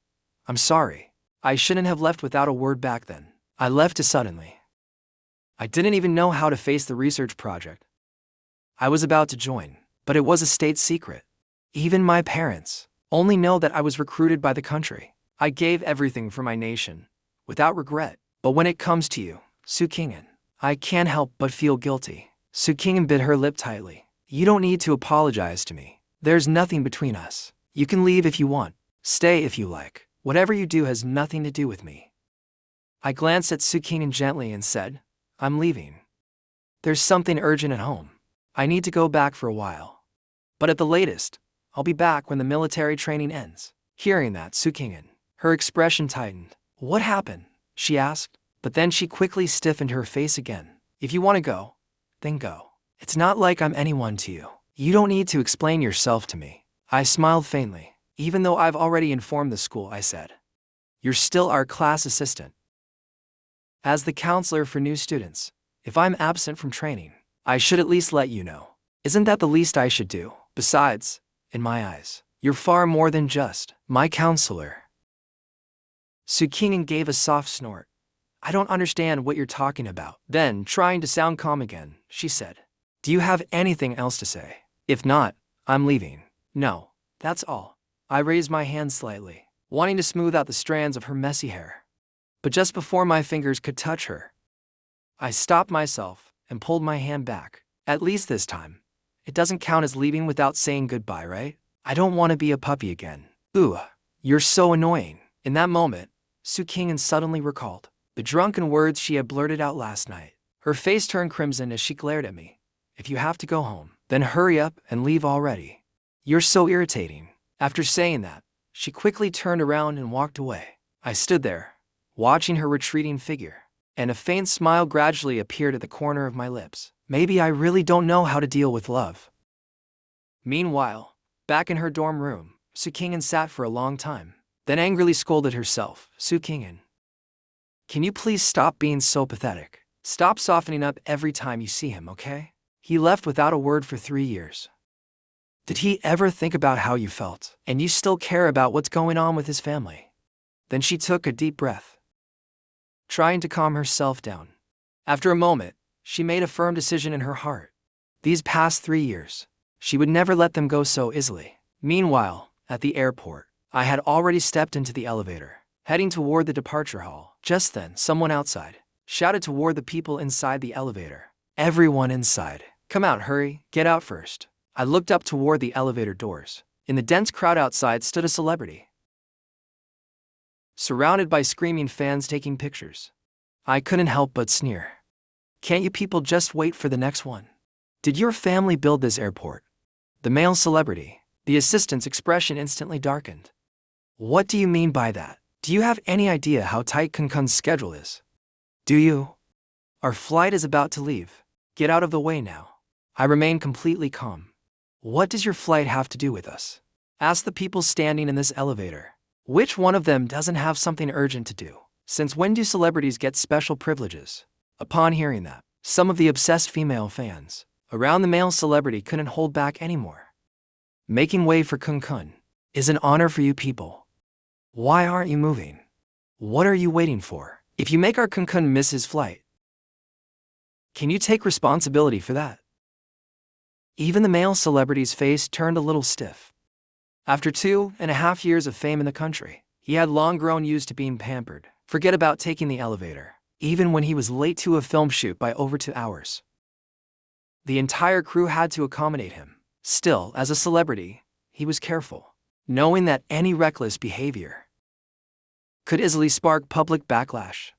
I'm sorry. I shouldn't have left without a word back then. I left too suddenly. I didn't even know how to face the research project I was about to join, but it was a state secret. Even my parents only know that I was recruited by the country. I gave everything for my nation, without regret. But when it comes to you, Sukingen, I can't help but feel guilty. Sukingen bit her lip tightly. You don't need to apologize to me. There's nothing between us. You can leave if you want. Stay if you like. Whatever you do has nothing to do with me. I glanced at Sukingen gently and said, I'm leaving. There's something urgent at home. I need to go back for a while. But at the latest, I'll be back when the military training ends. Hearing that, Sukingen, her expression tightened. What happened? She asked, but then she quickly stiffened her face again. If you want to go, then go. It's not like I'm anyone to you. You don't need to explain yourself to me. I smiled faintly. Even though I've already informed the school, I said. You're still our class assistant. As the counselor for new students, if I'm absent from training, I should at least let you know. Isn't that the least I should do? Besides, in my eyes, you're far more than just my counselor. Sukingen gave a soft snort. I don't understand what you're talking about. Then, trying to sound calm again, she said, do you have anything else to say? If not, I'm leaving. No, that's all. I raised my hand slightly, wanting to smooth out the strands of her messy hair. But just before my fingers could touch her, I stopped myself and pulled my hand back. At least this time, it doesn't count as leaving without saying goodbye, right? I don't want to be a puppy again. Ooh, you're so annoying. In that moment, Sukingen suddenly recalled the drunken words she had blurted out last night. Her face turned crimson as she glared at me. If you have to go home, then hurry up and leave already. You're so irritating. After saying that, she quickly turned around and walked away. I stood there, watching her retreating figure, and a faint smile gradually appeared at the corner of my lips. Maybe I really don't know how to deal with love. Meanwhile, back in her dorm room, Sukingen sat for a long time, then angrily scolded herself. Sukingen, can you please stop being so pathetic? Stop softening up every time you see him, okay? He left without a word for 3 years. Did he ever think about how you felt? And you still care about what's going on with his family? Then she took a deep breath, trying to calm herself down. After a moment, she made a firm decision in her heart. These past 3 years, she would never let them go so easily. Meanwhile, at the airport, I had already stepped into the elevator, heading toward the departure hall. Just then, someone outside shouted toward the people inside the elevator. Everyone inside, come out, hurry, get out first. I looked up toward the elevator doors. In the dense crowd outside stood a celebrity, surrounded by screaming fans taking pictures. I couldn't help but sneer. Can't you people just wait for the next one? Did your family build this airport? The male celebrity, the assistant's expression instantly darkened. What do you mean by that? Do you have any idea how tight Kunkun's schedule is? Do you? Our flight is about to leave. Get out of the way now. I remained completely calm. What does your flight have to do with us? Ask the people standing in this elevator. Which one of them doesn't have something urgent to do? Since when do celebrities get special privileges? Upon hearing that, some of the obsessed female fans around the male celebrity couldn't hold back anymore. Making way for Kun is an honor for you people. Why aren't you moving? What are you waiting for? If you make our Kun miss his flight, can you take responsibility for that? Even the male celebrity's face turned a little stiff. After 2.5 years of fame in the country, he had long grown used to being pampered. Forget about taking the elevator, even when he was late to a film shoot by over 2 hours. The entire crew had to accommodate him. Still, as a celebrity, he was careful, knowing that any reckless behavior could easily spark public backlash.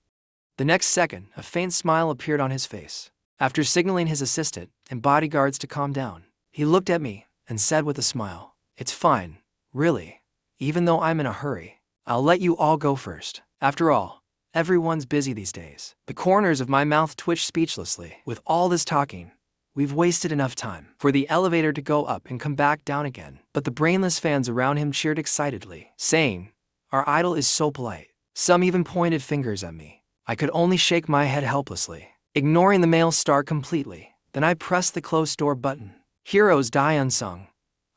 The next second, a faint smile appeared on his face. After signaling his assistant and bodyguards to calm down, he looked at me and said with a smile, "It's fine, really. Even though I'm in a hurry, I'll let you all go first. After all, everyone's busy these days." The corners of my mouth twitched speechlessly. With all this talking, we've wasted enough time for the elevator to go up and come back down again. But the brainless fans around him cheered excitedly, saying, "Our idol is so polite." Some even pointed fingers at me. I could only shake my head helplessly, ignoring the male star completely. Then I pressed the closed door button. Heroes die unsung,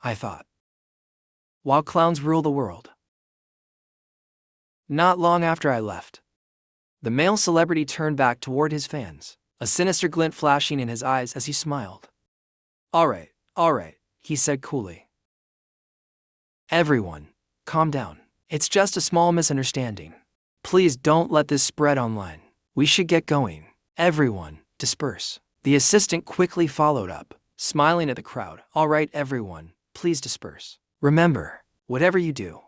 I thought, while clowns rule the world. Not long after I left, the male celebrity turned back toward his fans, a sinister glint flashing in his eyes as he smiled. All right, he said coolly. "Everyone, calm down. It's just a small misunderstanding. Please don't let this spread online. We should get going. Everyone, disperse." The assistant quickly followed up, smiling at the crowd. "All right, everyone, please disperse. Remember, whatever you do,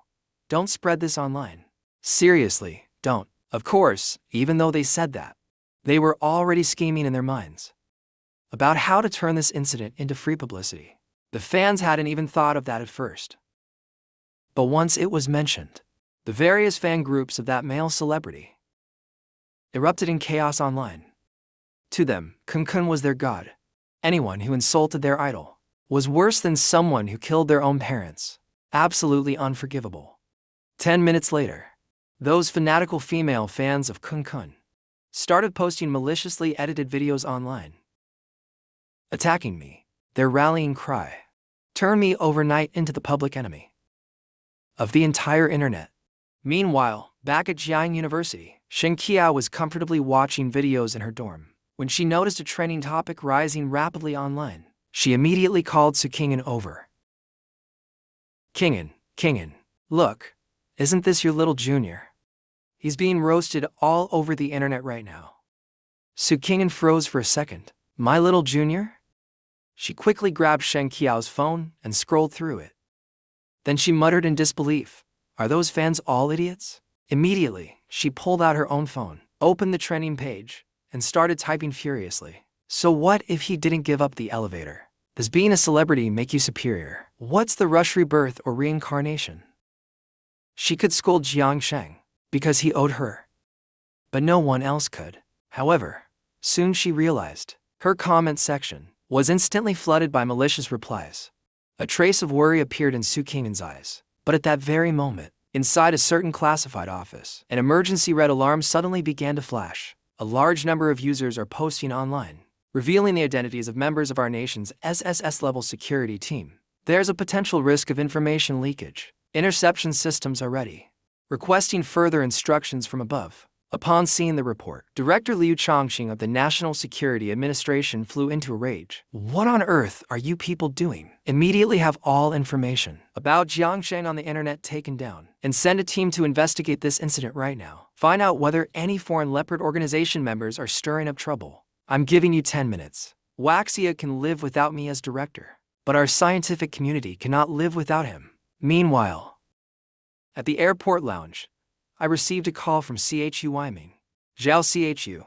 don't spread this online. Seriously, don't." Of course, even though they said that, they were already scheming in their minds about how to turn this incident into free publicity. The fans hadn't even thought of that at first. But once it was mentioned, the various fan groups of that male celebrity erupted in chaos online. To them, Kun was their god. Anyone who insulted their idol was worse than someone who killed their own parents. Absolutely unforgivable. 10 minutes later, those fanatical female fans of Kun started posting maliciously edited videos online, attacking me. Their rallying cry turned me overnight into the public enemy of the entire internet. Meanwhile, back at Jiang University, Shen Qiao was comfortably watching videos in her dorm when she noticed a trending topic rising rapidly online. She immediately called Su Qing'an over. Qing'an, look, isn't this your little junior? He's being roasted all over the internet right now." Su Qing'an froze for a second. "My little junior?" She quickly grabbed Shen Qiao's phone and scrolled through it. Then she muttered in disbelief, "Are those fans all idiots?" Immediately, she pulled out her own phone, opened the trending page, and started typing furiously. "So what if he didn't give up the elevator? Does being a celebrity make you superior? What's the rush rebirth or reincarnation?" She could scold Jiang Sheng because he owed her, but no one else could. However, soon she realized her comment section was instantly flooded by malicious replies. A trace of worry appeared in Su Qing'an's eyes, but at that very moment, inside a certain classified office, an emergency red alarm suddenly began to flash. A large number of users are posting online, revealing the identities of members of our nation's SSS-level security team. There's a potential risk of information leakage. Interception systems are ready, requesting further instructions from above. Upon seeing the report, Director Liu Chongqing of the National Security Administration flew into a rage. "What on earth are you people doing? Immediately have all information about Jiang Sheng on the internet taken down, and send a team to investigate this incident right now. Find out whether any foreign leopard organization members are stirring up trouble. I'm giving you 10 minutes. Waxia can live without me as director, but our scientific community cannot live without him." Meanwhile, at the airport lounge, I received a call from CHU Weiming. "Zhao CHU,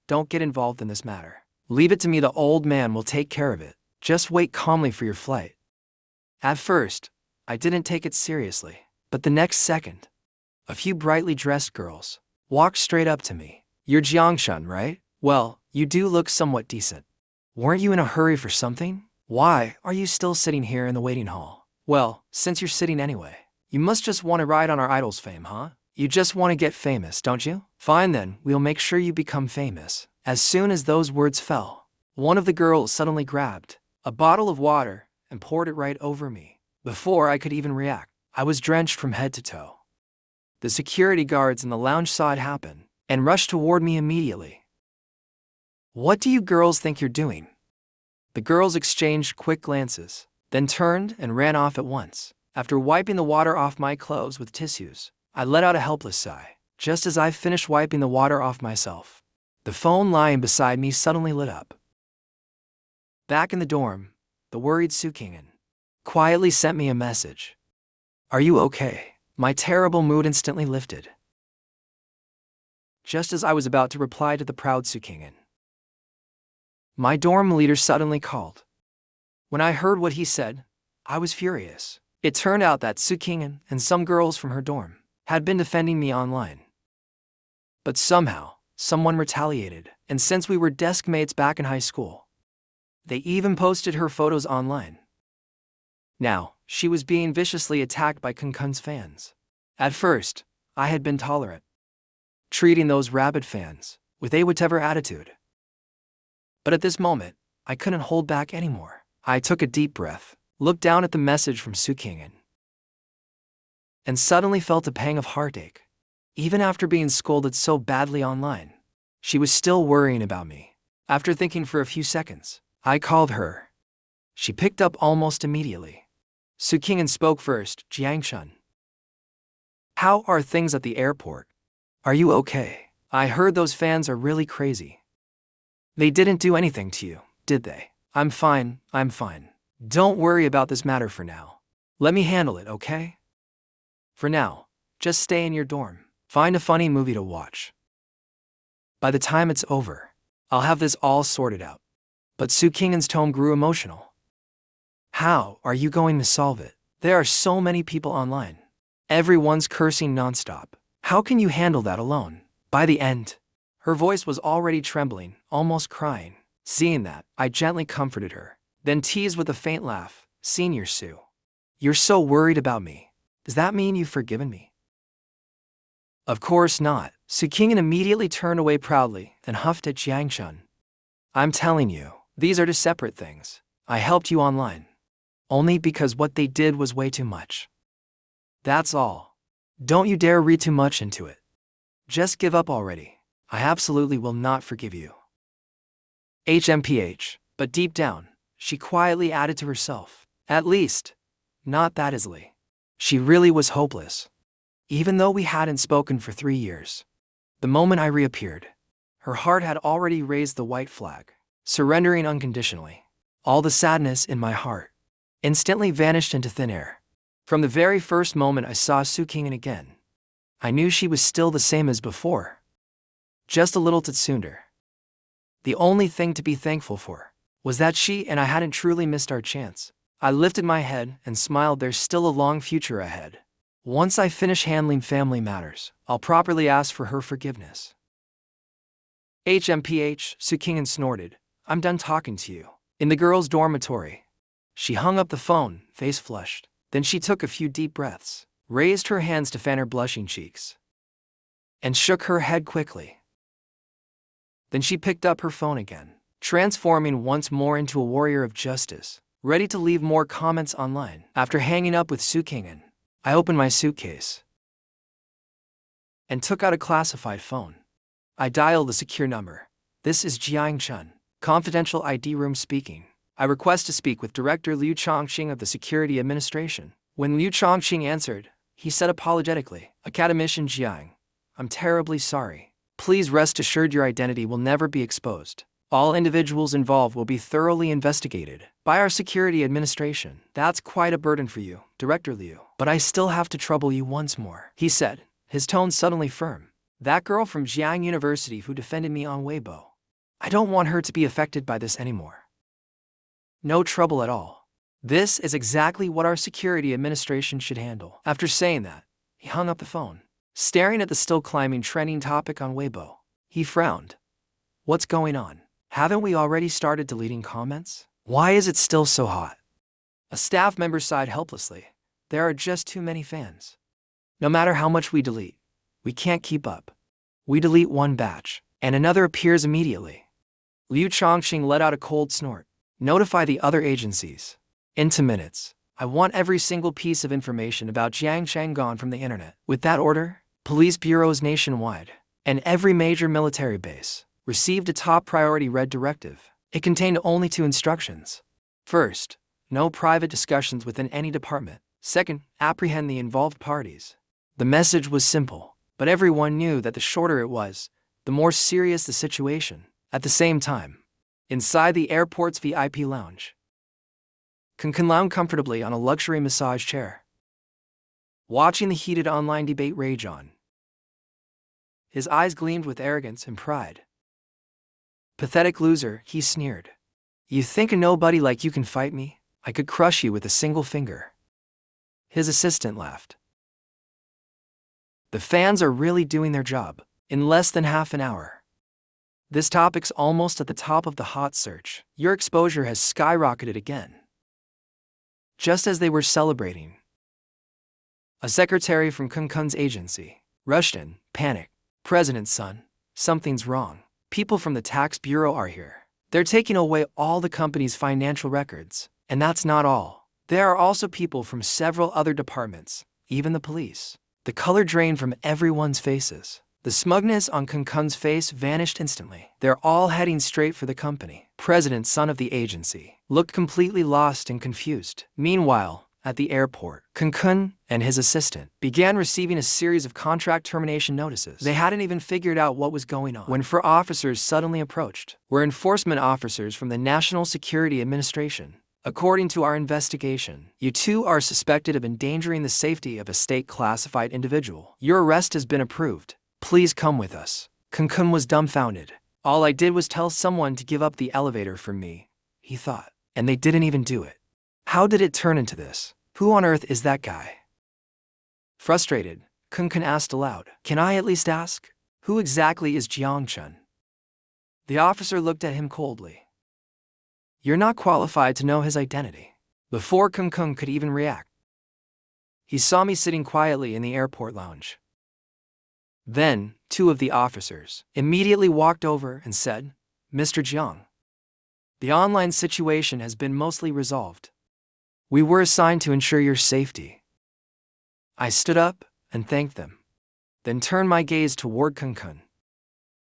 don't get involved in this matter. Leave it to me, the old man will take care of it. Just wait calmly for your flight." At first, I didn't take it seriously, but the next second, a few brightly dressed girls walked straight up to me. "You're Jiangshan, right? Well, you do look somewhat decent. Weren't you in a hurry for something? Why are you still sitting here in the waiting hall?" Well, since you're sitting anyway, you must just want to ride on our idol's fame, huh? You just want to get famous, don't you? Fine then, we'll make sure you become famous. As soon as those words fell, one of the girls suddenly grabbed a bottle of water and poured it right over me. Before I could even react, I was drenched from head to toe. The security guards in the lounge saw it happen and rushed toward me immediately. What do you girls think you're doing? The girls exchanged quick glances, then turned and ran off at once. After wiping the water off my clothes with tissues, I let out a helpless sigh. Just as I finished wiping the water off myself, the phone lying beside me suddenly lit up. Back in the dorm, the worried Sukingen quietly sent me a message. Are you okay? My terrible mood instantly lifted. Just as I was about to reply to the proud Sukingen, my dorm leader suddenly called. When I heard what he said, I was furious. It turned out that Sukingen and some girls from her dorm had been defending me online. But somehow, someone retaliated, and since we were desk mates back in high school, they even posted her photos online. Now, she was being viciously attacked by Kunkun's fans. At first, I had been tolerant, treating those rabid fans with a whatever attitude. But at this moment, I couldn't hold back anymore. I took a deep breath, looked down at the message from Sukingen, and suddenly felt a pang of heartache. Even after being scolded so badly online, she was still worrying about me. After thinking for a few seconds, I called her. She picked up almost immediately. Sukingen spoke first. Jiangshun. How are things at the airport? Are you okay? I heard those fans are really crazy. They didn't do anything to you, did they? I'm fine. Don't worry about this matter for now. Let me handle it, okay? For now, just stay in your dorm. Find a funny movie to watch. By the time it's over, I'll have this all sorted out. But Sukingen's tone grew emotional. How are you going to solve it? There are so many people online. Everyone's cursing nonstop. How can you handle that alone? By the end, her voice was already trembling, almost crying. Seeing that, I gently comforted her, then teased with a faint laugh. Senior Sue, you're so worried about me. Does that mean you've forgiven me? Of course not. Sukingen immediately turned away proudly and huffed at Jiangshun. I'm telling you, these are two separate things. I helped you online, only because what they did was way too much. That's all. Don't you dare read too much into it. Just give up already. I absolutely will not forgive you. HMPH, but deep down, she quietly added to herself. At least, not that easily. She really was hopeless. Even though we hadn't spoken for 3 years, the moment I reappeared, her heart had already raised the white flag, surrendering unconditionally. All the sadness in my heart instantly vanished into thin air. From the very first moment I saw Sukingen again, I knew she was still the same as before, just a little tsundere. The only thing to be thankful for was that she and I hadn't truly missed our chance. I lifted my head and smiled. There's still a long future ahead. Once I finish handling family matters, I'll properly ask for her forgiveness. HMPH, Sukingen snorted. I'm done talking to you. In the girls' dormitory, she hung up the phone, face flushed. Then she took a few deep breaths, raised her hands to fan her blushing cheeks, and shook her head quickly. Then she picked up her phone again, transforming once more into a warrior of justice, ready to leave more comments online. After hanging up with Sukingen, I opened my suitcase and took out a classified phone. I dialed the secure number. This is Jiangshun, confidential ID room speaking. I request to speak with Director Liu Chongqing of the Security Administration. When Liu Chongqing answered, he said apologetically, Academician Jiang, I'm terribly sorry. Please rest assured your identity will never be exposed. All individuals involved will be thoroughly investigated by our Security Administration. That's quite a burden for you, Director Liu. But I still have to trouble you once more, he said, his tone suddenly firm. That girl from Jiang University who defended me on Weibo. I don't want her to be affected by this anymore. No trouble at all. This is exactly what our Security Administration should handle. After saying that, he hung up the phone. Staring at the still climbing trending topic on Weibo, he frowned. What's going on? Haven't we already started deleting comments? Why is it still so hot? A staff member sighed helplessly. There are just too many fans. No matter how much we delete, we can't keep up. We delete one batch, and another appears immediately. Liu Chongqing let out a cold snort. Notify the other agencies. Into minutes. I want every single piece of information about Jiang Chang gone from the internet. With that order, police bureaus nationwide and every major military base received a top priority red directive. It contained only 2 instructions. First, no private discussions within any department. Second, apprehend the involved parties. The message was simple, but everyone knew that the shorter it was, the more serious the situation. At the same time, inside the airport's VIP lounge, Kun lounged comfortably on a luxury massage chair, watching the heated online debate rage on. His eyes gleamed with arrogance and pride. Pathetic loser, he sneered. You think a nobody like you can fight me? I could crush you with a single finger. His assistant laughed. The fans are really doing their job. In less than half an hour. This topic's almost at the top of the hot search. Your exposure has skyrocketed again. Just as they were celebrating, a secretary from Kun's agency rushed in, panicked. President's son, something's wrong. People from the tax bureau are here. They're taking away all the company's financial records. And that's not all. There are also people from several other departments, even the police. The color drained from everyone's faces. The smugness on Kun's face vanished instantly. They're all heading straight for the company. President's son of the agency looked completely lost and confused. Meanwhile, at the airport, Kun and his assistant began receiving a series of contract termination notices. They hadn't even figured out what was going on when 4 officers suddenly approached. We're enforcement officers from the National Security Administration. According to our investigation, you 2 are suspected of endangering the safety of a state-classified individual. Your arrest has been approved. Please come with us. Kun was dumbfounded. All I did was tell someone to give up the elevator for me, he thought. And they didn't even do it. How did it turn into this? Who on earth is that guy? Frustrated, Kun asked aloud. Can I at least ask? Who exactly is Jiang Chun? The officer looked at him coldly. You're not qualified to know his identity. Before Kun could even react, he saw me sitting quietly in the airport lounge. Then, 2 of the officers immediately walked over and said, Mr. Jiang, the online situation has been mostly resolved. We were assigned to ensure your safety. I stood up and thanked them, then turned my gaze toward Kun.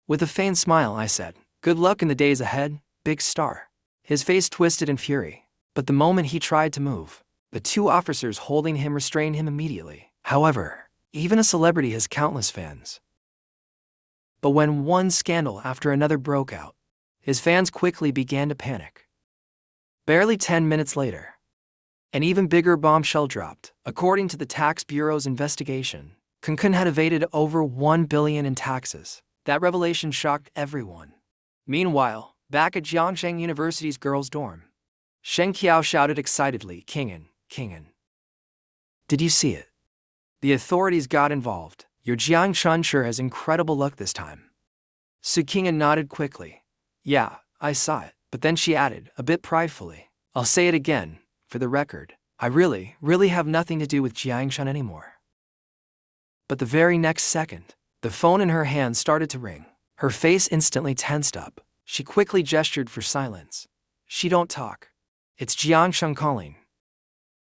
With a faint smile, I said, good luck in the days ahead, big star. His face twisted in fury, but the moment he tried to move, the 2 officers holding him restrained him immediately. However, even a celebrity has countless fans. But when one scandal after another broke out, his fans quickly began to panic. Barely 10 minutes later, an even bigger bombshell dropped. According to the Tax Bureau's investigation, Kun had evaded over 1 billion in taxes. That revelation shocked everyone. Meanwhile, back at Jiangsheng University's girls' dorm, Shen Qiao shouted excitedly, King'an. Did you see it? The authorities got involved. Your Jiang Chun sure has incredible luck this time. Su King'an nodded quickly. Yeah, I saw it. But then she added, a bit pridefully, I'll say it again, for the record, I really have nothing to do with Jiang Chun anymore. But the very next second, the phone in her hand started to ring. Her face instantly tensed up. She quickly gestured for silence. She don't talk. It's Jiang Chun calling.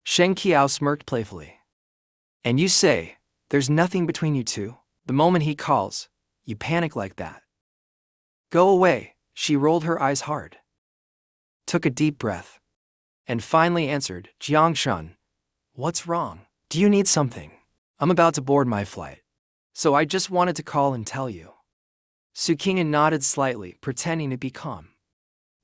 Shen Qiao smirked playfully. And you say, there's nothing between you 2? The moment he calls, you panic like that. Go away, she rolled her eyes hard, took a deep breath, and finally answered, Jiang Chun, what's wrong? Do you need something? I'm about to board my flight, so I just wanted to call and tell you. Su King'an nodded slightly, pretending to be calm.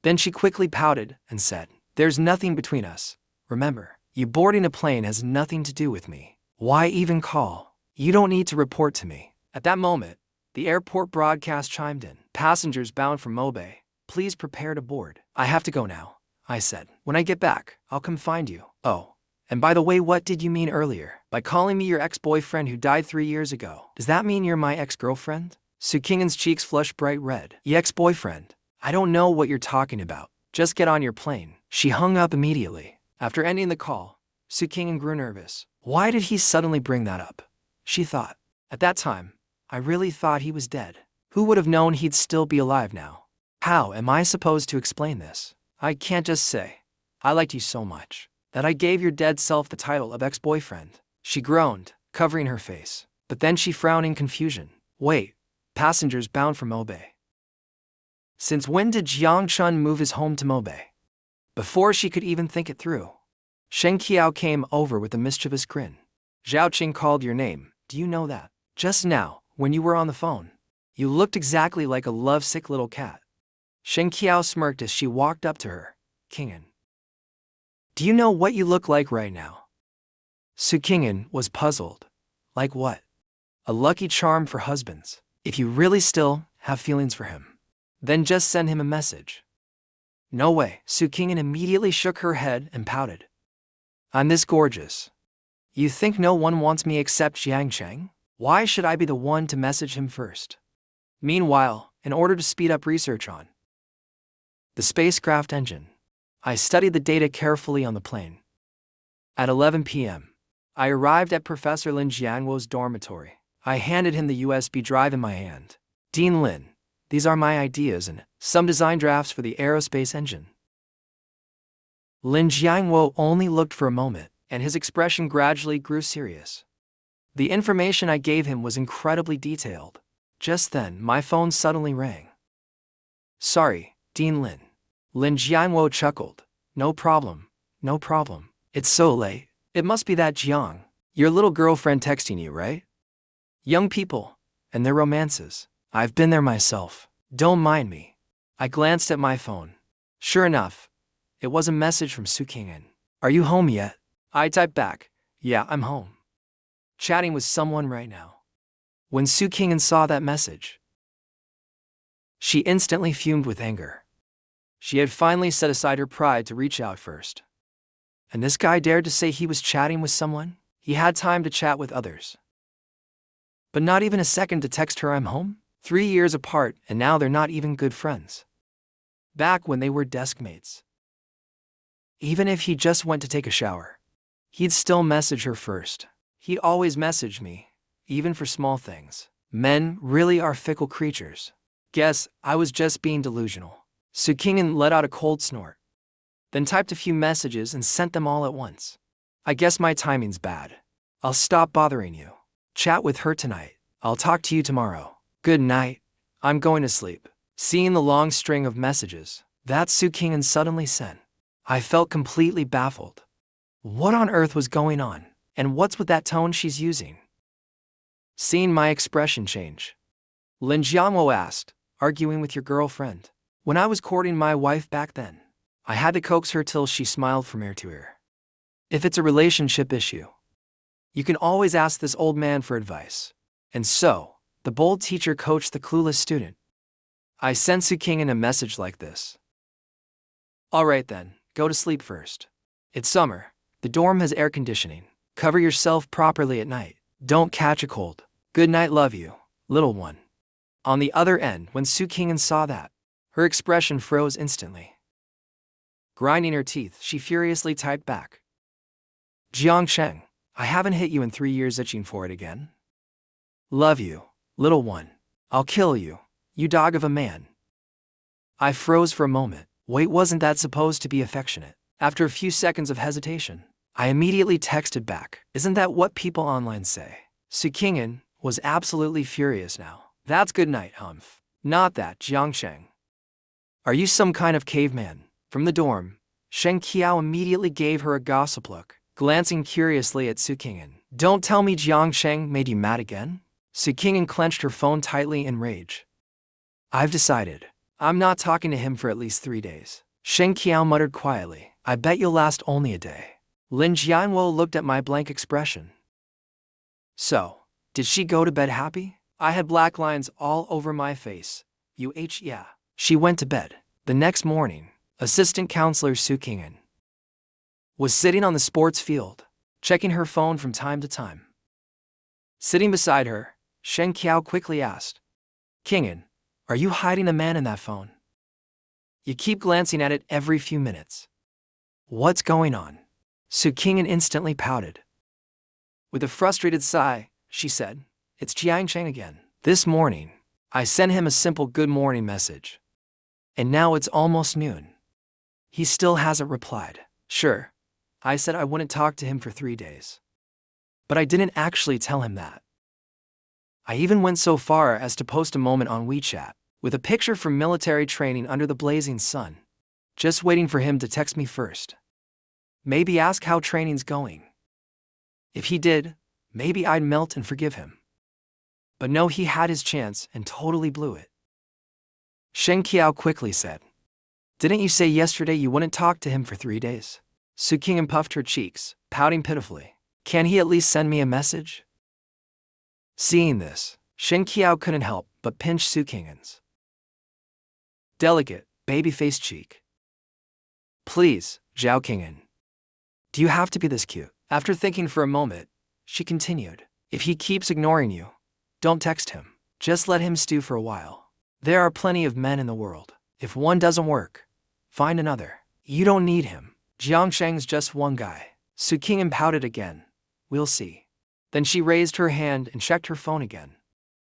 Then she quickly pouted and said, there's nothing between us. Remember, you boarding a plane has nothing to do with me. Why even call? You don't need to report to me. At that moment, the airport broadcast chimed in. Passengers bound for Mobe, please prepare to board. I have to go now, I said. When I get back, I'll come find you. Oh, and by the way, what did you mean earlier by calling me your ex-boyfriend who died 3 years ago? Does that mean you're my ex-girlfriend? Su King'an's cheeks flushed bright red. Your ex-boyfriend? I don't know what you're talking about. Just get on your plane. She hung up immediately. After ending the call, Su Qing'an grew nervous. Why did he suddenly bring that up? She thought. At that time, I really thought he was dead. Who would have known he'd still be alive now? How am I supposed to explain this? I can't just say, I liked you so much that I gave your dead self the title of ex-boyfriend. She groaned, covering her face. But then she frowned in confusion. Wait, passengers bound for Mobe. Since when did Jiang Chun move his home to Mobe? Before she could even think it through, Shen Qiao came over with a mischievous grin. Zhao Qing called your name, do you know that? Just now, when you were on the phone. You looked exactly like a lovesick little cat. Shen Qiao smirked as she walked up to her. Qing'an. Do you know what you look like right now? Su Qing'an was puzzled. Like what? A lucky charm for husbands. If you really still have feelings for him, then just send him a message. No way. Su Qing'an immediately shook her head and pouted. I'm this gorgeous. You think no one wants me except Jiang Cheng? Why should I be the one to message him first? Meanwhile, in order to speed up research on the spacecraft engine, I studied the data carefully on the plane. At 11 p.m., I arrived at Professor Lin Jiangwo's dormitory. I handed him the USB drive in my hand. Dean Lin, these are my ideas and some design drafts for the aerospace engine. Lin Jiangwo only looked for a moment, and his expression gradually grew serious. The information I gave him was incredibly detailed. Just then, my phone suddenly rang. Sorry, Dean Lin. Lin Jiangwo chuckled. No problem, no problem. It's so late. It must be that Jiang, your little girlfriend texting you, right? Young people, and their romances. I've been there myself. Don't mind me. I glanced at my phone. Sure enough, it was a message from Su Qing'an. Are you home yet? I typed back, yeah, I'm home. Chatting with someone right now. When Su Qing'an saw that message, she instantly fumed with anger. She had finally set aside her pride to reach out first. And this guy dared to say he was chatting with someone? He had time to chat with others. But not even a second to text her I'm home? 3 years apart, and now they're not even good friends. Back when they were desk mates. Even if he just went to take a shower, he'd still message her first. He'd always message me, even for small things. Men really are fickle creatures. Guess I was just being delusional. Su Qing'an let out a cold snort, then typed a few messages and sent them all at once. I guess my timing's bad. I'll stop bothering you. Chat with her tonight. I'll talk to you tomorrow. Good night. I'm going to sleep. Seeing the long string of messages that Su Qing'an suddenly sent, I felt completely baffled. What on earth was going on? And what's with that tone she's using? Seeing my expression change, Lin Jiangwo asked, arguing with your girlfriend. When I was courting my wife back then, I had to coax her till she smiled from ear to ear. If it's a relationship issue, you can always ask this old man for advice. And so, the bold teacher coached the clueless student. I sent Su Qing'an a message like this. Alright then, go to sleep first. It's summer. The dorm has air conditioning. Cover yourself properly at night. Don't catch a cold. Good night, love you, little one. On the other end, when Su Qing'an saw that, her expression froze instantly. Grinding her teeth, she furiously typed back. Jiang Cheng, I haven't hit you in 3 years, itching for it again. Love you, little one. I'll kill you, you dog of a man. I froze for a moment. Wait, wasn't that supposed to be affectionate? After a few seconds of hesitation, I immediately texted back. Isn't that what people online say? Su Qing'an was absolutely furious now. That's good night, Humph. Not that, Jiang Cheng. Are you some kind of caveman? From the dorm, Shen Qiao immediately gave her a gossip look, glancing curiously at Su Qing'an. Don't tell me Jiang Cheng made you mad again? Su Qing'an clenched her phone tightly in rage. I've decided. I'm not talking to him for at least 3 days. Shen Qiao muttered quietly. I bet you'll last only a day. Lin Jianwo looked at my blank expression. So, did she go to bed happy? I had black lines all over my face. Yeah. She went to bed. The next morning, assistant counselor Su Qing'an was sitting on the sports field, checking her phone from time to time. Sitting beside her, Shen Qiao quickly asked, Qing'an, are you hiding a man in that phone? You keep glancing at it every few minutes. What's going on? Su Qing'an instantly pouted. With a frustrated sigh, she said, "It's Jiangsheng again. This morning, I sent him a simple good morning message. And now it's almost noon. He still hasn't replied." Sure, I said I wouldn't talk to him for 3 days. But I didn't actually tell him that. I even went so far as to post a moment on WeChat, with a picture from military training under the blazing sun, just waiting for him to text me first. Maybe ask how training's going. If he did, maybe I'd melt and forgive him. But no, he had his chance and totally blew it. Shen Qiao quickly said, "Didn't you say yesterday you wouldn't talk to him for 3 days?" Su Qing'an puffed her cheeks, pouting pitifully. "Can he at least send me a message?" Seeing this, Shen Qiao couldn't help but pinch Su Qing'an's delicate, baby-faced cheek. "Please, Zhao Qing'an. Do you have to be this cute?" After thinking for a moment, she continued, "If he keeps ignoring you, don't text him. Just let him stew for a while. There are plenty of men in the world. If one doesn't work, find another. You don't need him. Jiangsheng's just one guy." Su Qing'an pouted again. "We'll see." Then she raised her hand and checked her phone again.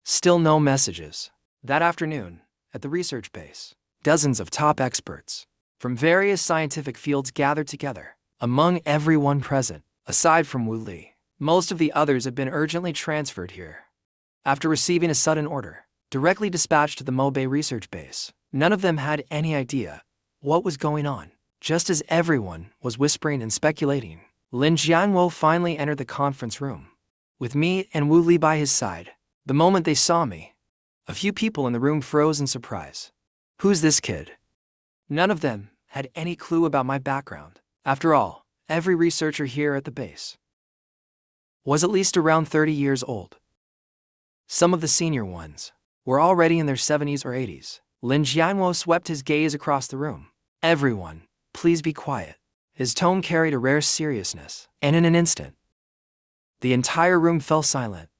Still no messages. That afternoon, at the research base, dozens of top experts from various scientific fields gathered together. Among everyone present, aside from Wu Li, most of the others had been urgently transferred here. After receiving a sudden order, directly dispatched to the Mobei research base, none of them had any idea what was going on. Just as everyone was whispering and speculating, Lin Jianwo finally entered the conference room, with me and Wu Li by his side. The moment they saw me, a few people in the room froze in surprise. Who's this kid? None of them had any clue about my background. After all, every researcher here at the base was at least around 30 years old. Some of the senior ones were already in their 70s or 80s. Lin Jianwo swept his gaze across the room. "Everyone, please be quiet." His tone carried a rare seriousness, and in an instant, the entire room fell silent.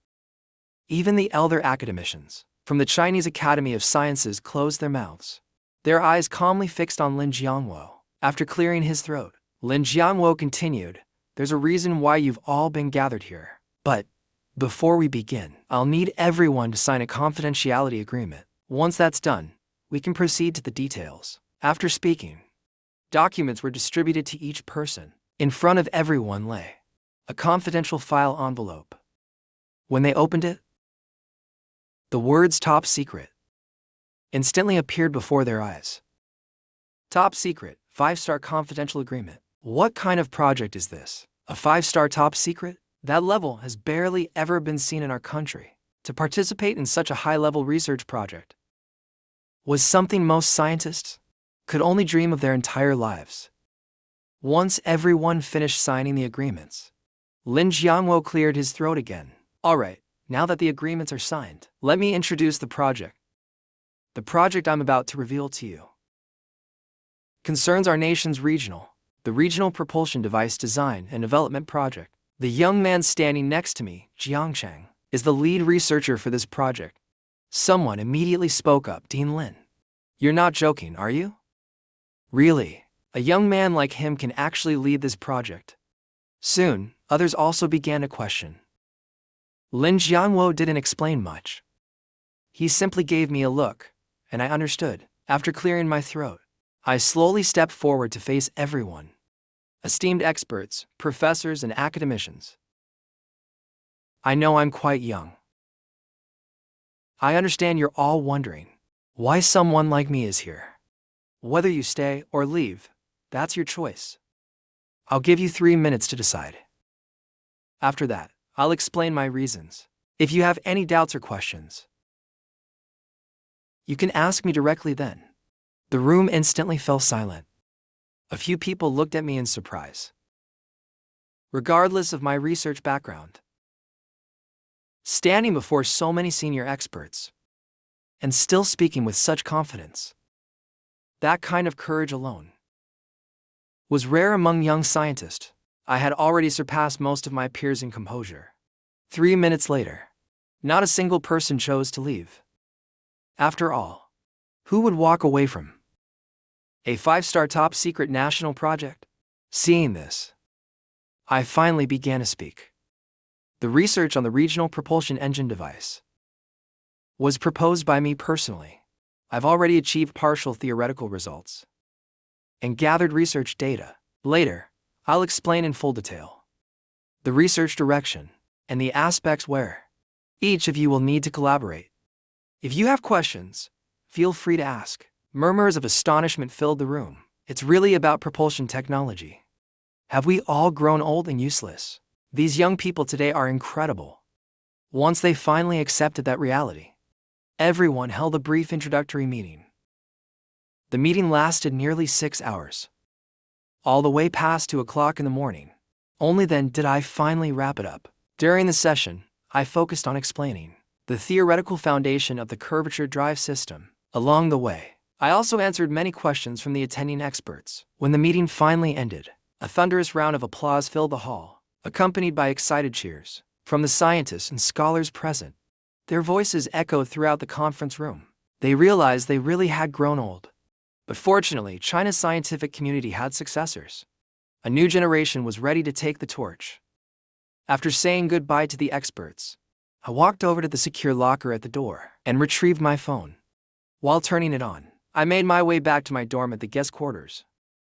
Even the elder academicians from the Chinese Academy of Sciences closed their mouths, their eyes calmly fixed on Lin Jianwo. After clearing his throat, Lin Jianwo continued, "There's a reason why you've all been gathered here. But before we begin, I'll need everyone to sign a confidentiality agreement. Once that's done, we can proceed to the details." After speaking, documents were distributed to each person. In front of everyone lay a confidential file envelope. When they opened it, the words "Top Secret" instantly appeared before their eyes. Top Secret, 5-star confidential agreement. What kind of project is this? A 5-star top secret? That level has barely ever been seen in our country. To participate in such a high-level research project was something most scientists could only dream of their entire lives. Once everyone finished signing the agreements, Lin Jianwo cleared his throat again. "All right, now that the agreements are signed, let me introduce the project. The project I'm about to reveal to you concerns our nation's the Regional Propulsion Device Design and Development Project. The young man standing next to me, Jiangsheng, is the lead researcher for this project." Someone immediately spoke up. "Dean Lin, you're not joking, are you? Really? A young man like him can actually lead this project?" Soon, others also began to question. Lin Jianwo didn't explain much. He simply gave me a look, and I understood. After clearing my throat, I slowly stepped forward to face everyone. Esteemed experts, professors, and academicians. I know I'm quite young. I understand you're all wondering why someone like me is here. Whether you stay or leave, that's your choice. I'll give you 3 minutes to decide. After that, I'll explain my reasons. If you have any doubts or questions, you can ask me directly then. The room instantly fell silent. A few people looked at me in surprise. Regardless of my research background, standing before so many senior experts, and still speaking with such confidence, that kind of courage alone was rare among young scientists. I had already surpassed most of my peers in composure. 3 minutes later, not a single person chose to leave. After all, who would walk away from a 5-star top secret national project? Seeing this, I finally began to speak. The research on the regional propulsion engine device was proposed by me personally. I've already achieved partial theoretical results and gathered research data. Later, I'll explain in full detail the research direction and the aspects where each of you will need to collaborate. If you have questions, feel free to ask. Murmurs of astonishment filled the room. It's really about propulsion technology. Have we all grown old and useless? These young people today are incredible. Once they finally accepted that reality, everyone held a brief introductory meeting. The meeting lasted nearly 6 hours, all the way past 2 o'clock in the morning. Only then did I finally wrap it up. During the session, I focused on explaining the theoretical foundation of the curvature drive system. Along the way, I also answered many questions from the attending experts. When the meeting finally ended, a thunderous round of applause filled the hall, accompanied by excited cheers from the scientists and scholars present. Their voices echoed throughout the conference room. They realized they really had grown old. But fortunately, China's scientific community had successors. A new generation was ready to take the torch. After saying goodbye to the experts, I walked over to the secure locker at the door and retrieved my phone. While turning it on, I made my way back to my dorm at the guest quarters.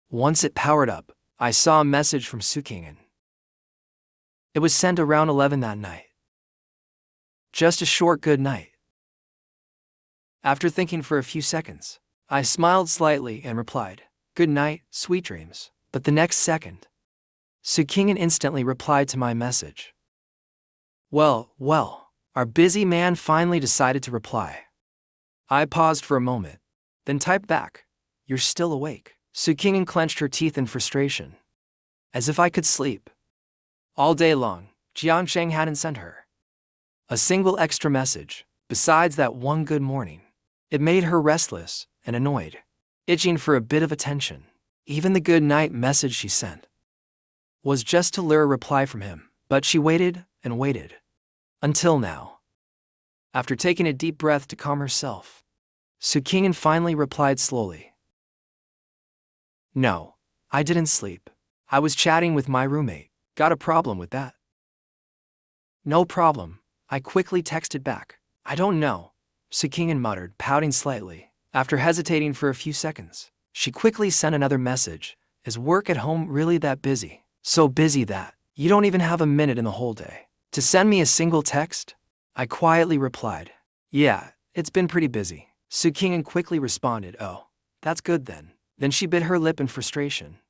Once it powered up, I saw a message from Sukingen. It was sent around 11 that night. Just a short good night. After thinking for a few seconds, I smiled slightly and replied, "Good night, sweet dreams." But the next second, Sukingen instantly replied to my message. Well, our busy man finally decided to reply. I paused for a moment, then typed back, "You're still awake." Sukingen clenched her teeth in frustration. As if I could sleep. All day long, Jiangsheng hadn't sent her a single extra message, besides that one good morning. It made her restless and annoyed, itching for a bit of attention. Even the good night message she sent was just to lure a reply from him. But she waited and waited. Until now. After taking a deep breath to calm herself, Sukingen finally replied slowly. "No, I didn't sleep. I was chatting with my roommate. Got a problem with that?" "No problem," I quickly texted back. "I don't know," Sukingen muttered, pouting slightly. After hesitating for a few seconds, she quickly sent another message. "Is work at home really that busy? So busy that you don't even have a minute in the whole day to send me a single text?" I quietly replied, "Yeah, it's been pretty busy." Sukingen quickly responded, "Oh, that's good then." Then she bit her lip in frustration.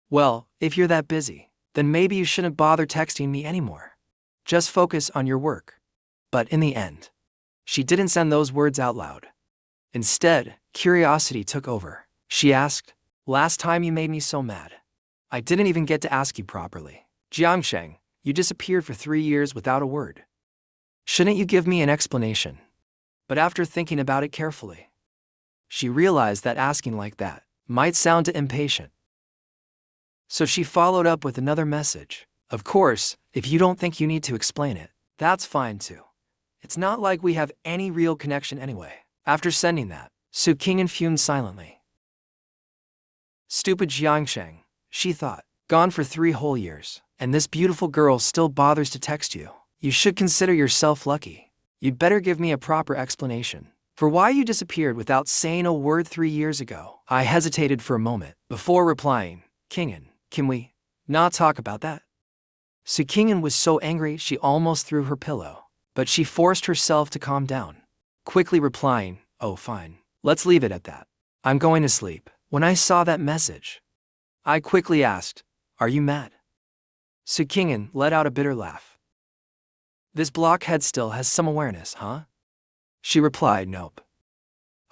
"Well, if you're that busy, then maybe you shouldn't bother texting me anymore. Just focus on your work." But in the end, she didn't send those words out loud. Instead, curiosity took over. She asked, "Last time you made me so mad, I didn't even get to ask you properly. Jiangsheng, you disappeared for 3 years without a word. Shouldn't you give me an explanation?" But after thinking about it carefully, she realized that asking like that might sound too impatient. So she followed up with another message. "Of course, if you don't think you need to explain it, that's fine too. It's not like we have any real connection anyway." After sending that, Sukingen fumed silently. Stupid Jiangsheng, she thought. Gone for 3 whole years, and this beautiful girl still bothers to text you. You should consider yourself lucky. You'd better give me a proper explanation for why you disappeared without saying a word 3 years ago. I hesitated for a moment before replying, "Kingen, can we not talk about that?" Sukingen was so angry she almost threw her pillow, but she forced herself to calm down, quickly replying, "Oh fine, let's leave it at that. I'm going to sleep." When I saw that message, I quickly asked, "Are you mad?" Sukingen let out a bitter laugh. "This blockhead still has some awareness, huh?" She replied, "Nope.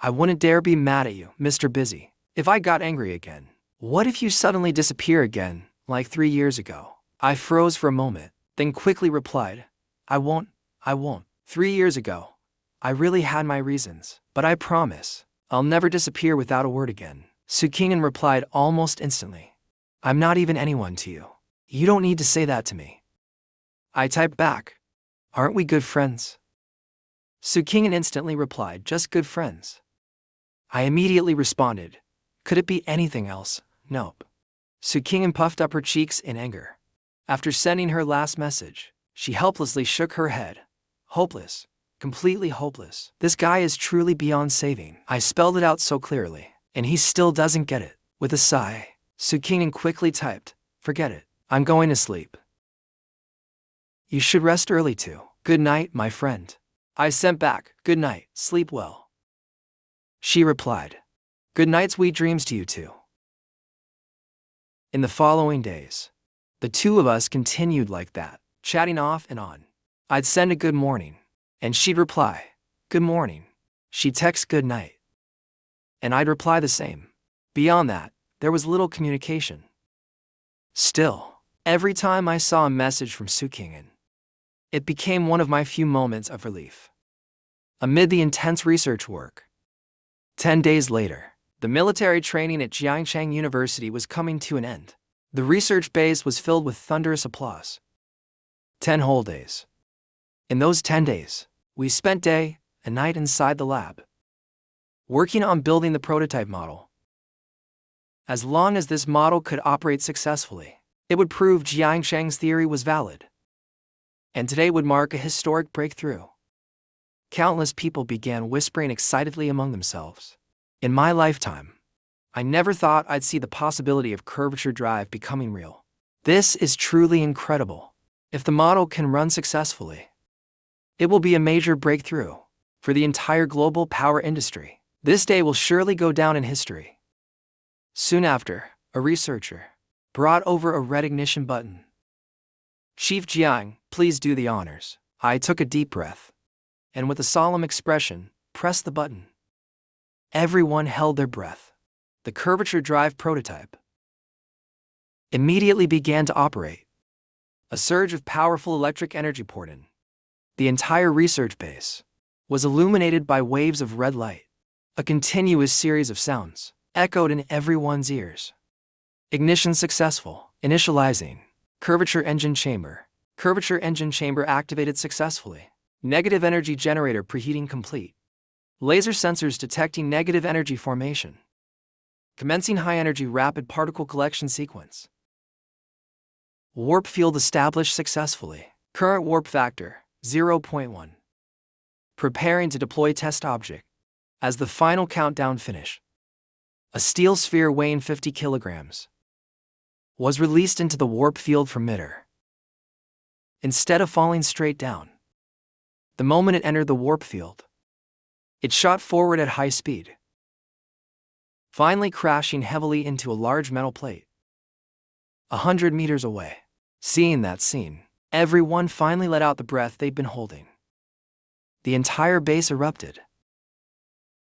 I wouldn't dare be mad at you, Mr. Busy. If I got angry again, what if you suddenly disappear again, like 3 years ago?" I froze for a moment, then quickly replied, I won't. 3 years ago, I really had my reasons, but I promise, I'll never disappear without a word again." Sukingen replied almost instantly, "I'm not even anyone to you. You don't need to say that to me." I typed back, "Aren't we good friends?" Sukingen instantly replied, "Just good friends." I immediately responded, "Could it be anything else?" "Nope." Sukingen puffed up her cheeks in anger. After sending her last message, she helplessly shook her head. Hopeless. Completely hopeless. This guy is truly beyond saving. I spelled it out so clearly, and he still doesn't get it. With a sigh, Sukingen quickly typed, "Forget it. I'm going to sleep. You should rest early too. Good night, my friend." I sent back, "Good night, sleep well." She replied, "Good night, sweet dreams to you too." In the following days, the two of us continued like that, chatting off and on. I'd send a good morning, and she'd reply, "Good morning." She'd text good night, and I'd reply the same. Beyond that, there was little communication. Still, every time I saw a message from Sukingen, it became one of my few moments of relief. Amid the intense research work, 10 days later, the military training at Jiangshang University was coming to an end. The research base was filled with thunderous applause. 10 whole days. In those 10 days, we spent day and night inside the lab, working on building the prototype model. As long as this model could operate successfully, it would prove Jiangshang's theory was valid. And today would mark a historic breakthrough. Countless people began whispering excitedly among themselves. In my lifetime, I never thought I'd see the possibility of curvature drive becoming real. This is truly incredible. If the model can run successfully, it will be a major breakthrough for the entire global power industry. This day will surely go down in history. Soon after, a researcher brought over a red ignition button. "Chief Jiang, please do the honors." I took a deep breath, and with a solemn expression, pressed the button. Everyone held their breath. The curvature drive prototype immediately began to operate. A surge of powerful electric energy poured in. The entire research base was illuminated by waves of red light. A continuous series of sounds echoed in everyone's ears. Ignition successful. Initializing. Curvature engine chamber. Curvature engine chamber activated successfully. Negative energy generator preheating complete. Laser sensors detecting negative energy formation. Commencing high-energy rapid particle collection sequence. Warp field established successfully. Current warp factor, 0.1. Preparing to deploy test object. As the final countdown finished, a steel sphere weighing 50 kilograms was released into the warp field from midair. Instead of falling straight down, the moment it entered the warp field, it shot forward at high speed, finally crashing heavily into a large metal plate 100 meters away. Seeing that scene, everyone finally let out the breath they'd been holding. The entire base erupted.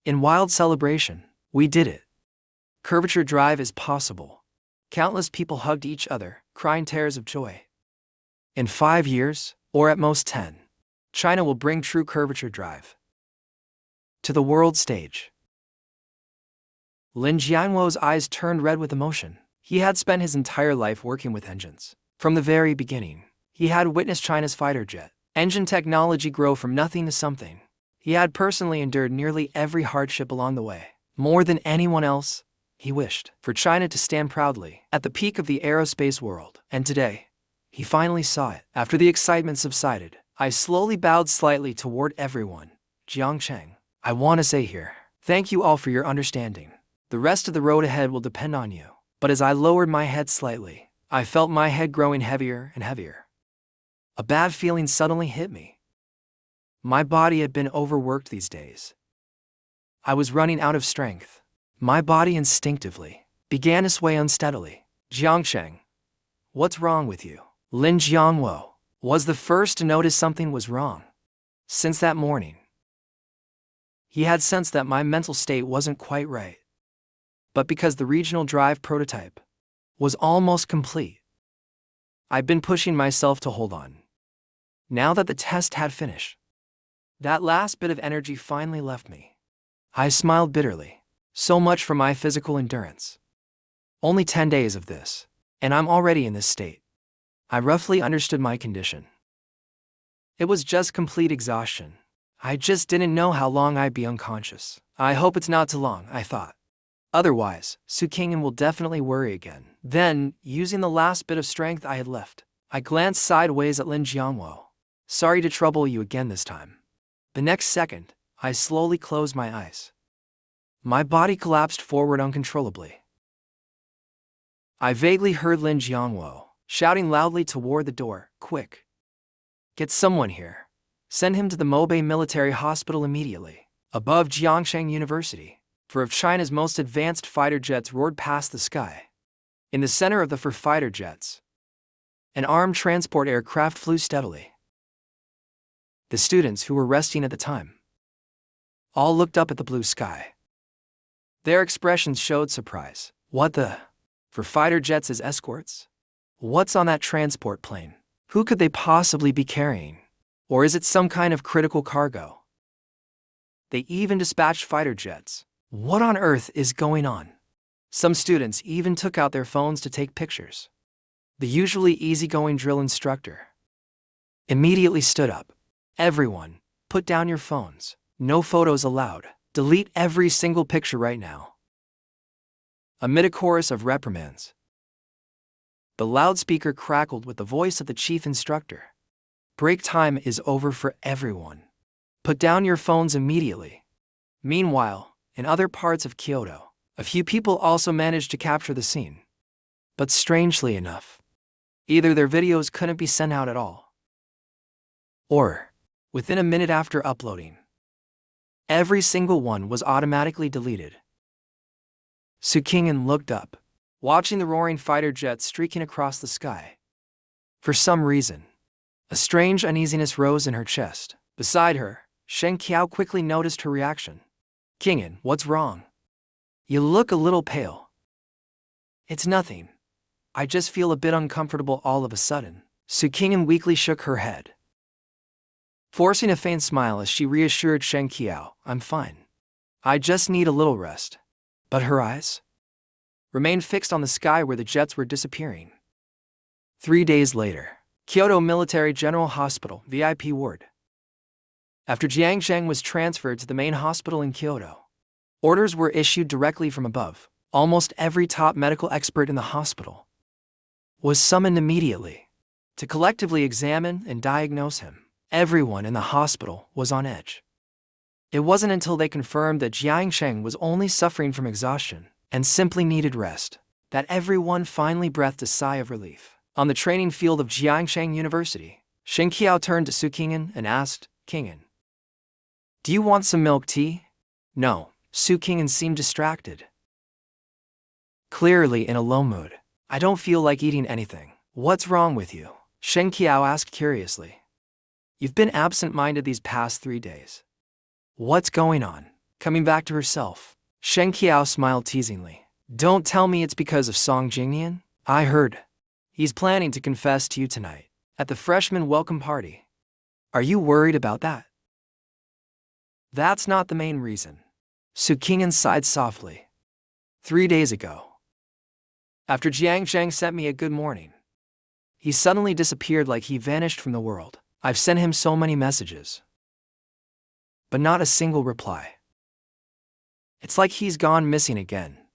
In wild celebration, we did it. Curvature drive is possible. Countless people hugged each other, crying tears of joy. In 5 years, or at most 10, China will bring true curvature drive to the world stage. Lin Jianwo's eyes turned red with emotion. He had spent his entire life working with engines. From the very beginning, he had witnessed China's fighter jet engine technology grow from nothing to something. He had personally endured nearly every hardship along the way. More than anyone else, he wished for China to stand proudly at the peak of the aerospace world. And today, he finally saw it. After the excitement subsided, I slowly bowed slightly toward everyone. Jiangsheng, I want to say here, thank you all for your understanding. The rest of the road ahead will depend on you. But as I lowered my head slightly, I felt my head growing heavier and heavier. A bad feeling suddenly hit me. My body had been overworked these days. I was running out of strength. My body instinctively began to sway unsteadily. Jiangsheng, what's wrong with you? Lin Jiangwo was the first to notice something was wrong. Since that morning, he had sensed that my mental state wasn't quite right. But because the regional drive prototype was almost complete, I'd been pushing myself to hold on. Now that the test had finished, that last bit of energy finally left me. I smiled bitterly. So much for my physical endurance. Only 10 days of this, and I'm already in this state. I roughly understood my condition. It was just complete exhaustion. I just didn't know how long I'd be unconscious. I hope it's not too long, I thought. Otherwise, Sukingen will definitely worry again. Then, using the last bit of strength I had left, I glanced sideways at Lin Jiangwo. Sorry to trouble you again this time. The next second, I slowly closed my eyes. My body collapsed forward uncontrollably. I vaguely heard Lin Jiangwo shouting loudly toward the door, "Quick! Get someone here. Send him to the Mobei Military Hospital immediately." Above Jiangshan University, four of China's most advanced fighter jets roared past the sky. In the center of the four fighter jets, an armed transport aircraft flew steadily. The students who were resting at the time all looked up at the blue sky. Their expressions showed surprise. What the? For fighter jets as escorts? What's on that transport plane? Who could they possibly be carrying? Or is it some kind of critical cargo? They even dispatched fighter jets. What on earth is going on? Some students even took out their phones to take pictures. The usually easygoing drill instructor immediately stood up. "Everyone, put down your phones. No photos allowed. Delete every single picture right now." Amid a chorus of reprimands, the loudspeaker crackled with the voice of the chief instructor. "Break time is over for everyone. Put down your phones immediately." Meanwhile, in other parts of Kyoto, a few people also managed to capture the scene. But strangely enough, either their videos couldn't be sent out at all, or, within a minute after uploading, every single one was automatically deleted. Su Qingyan looked up, watching the roaring fighter jets streaking across the sky. For some reason, a strange uneasiness rose in her chest. Beside her, Shen Qiao quickly noticed her reaction. "Qingyan, what's wrong? You look a little pale." "It's nothing. I just feel a bit uncomfortable all of a sudden." Su Qingyan weakly shook her head, forcing a faint smile as she reassured Shen Qiao, "I'm fine. I just need a little rest." But her eyes remained fixed on the sky where the jets were disappearing. 3 days later, Kyoto Military General Hospital, VIP ward. After Jiang Zheng was transferred to the main hospital in Kyoto, orders were issued directly from above. Almost every top medical expert in the hospital was summoned immediately to collectively examine and diagnose him. Everyone in the hospital was on edge. It wasn't until they confirmed that Jiang Zheng was only suffering from exhaustion and simply needed rest that everyone finally breathed a sigh of relief. On the training field of Jiangshan University, Shen Qiao turned to Su Qingyan and asked, "Qingyan, do you want some milk tea?" "No." Su Qingyan seemed distracted, clearly in a low mood. "I don't feel like eating anything." "What's wrong with you?" Shen Qiao asked curiously. "You've been absent-minded these past 3 days. What's going on?" Coming back to herself, Shen Qiao smiled teasingly. "Don't tell me it's because of Song Jingnian? I heard he's planning to confess to you tonight at the freshman welcome party. Are you worried about that?" "That's not the main reason." Su Qingyan sighed softly. 3 days ago, after Jiang Zheng sent me a good morning, he suddenly disappeared like he vanished from the world. I've sent him so many messages, but not a single reply. It's like he's gone missing again."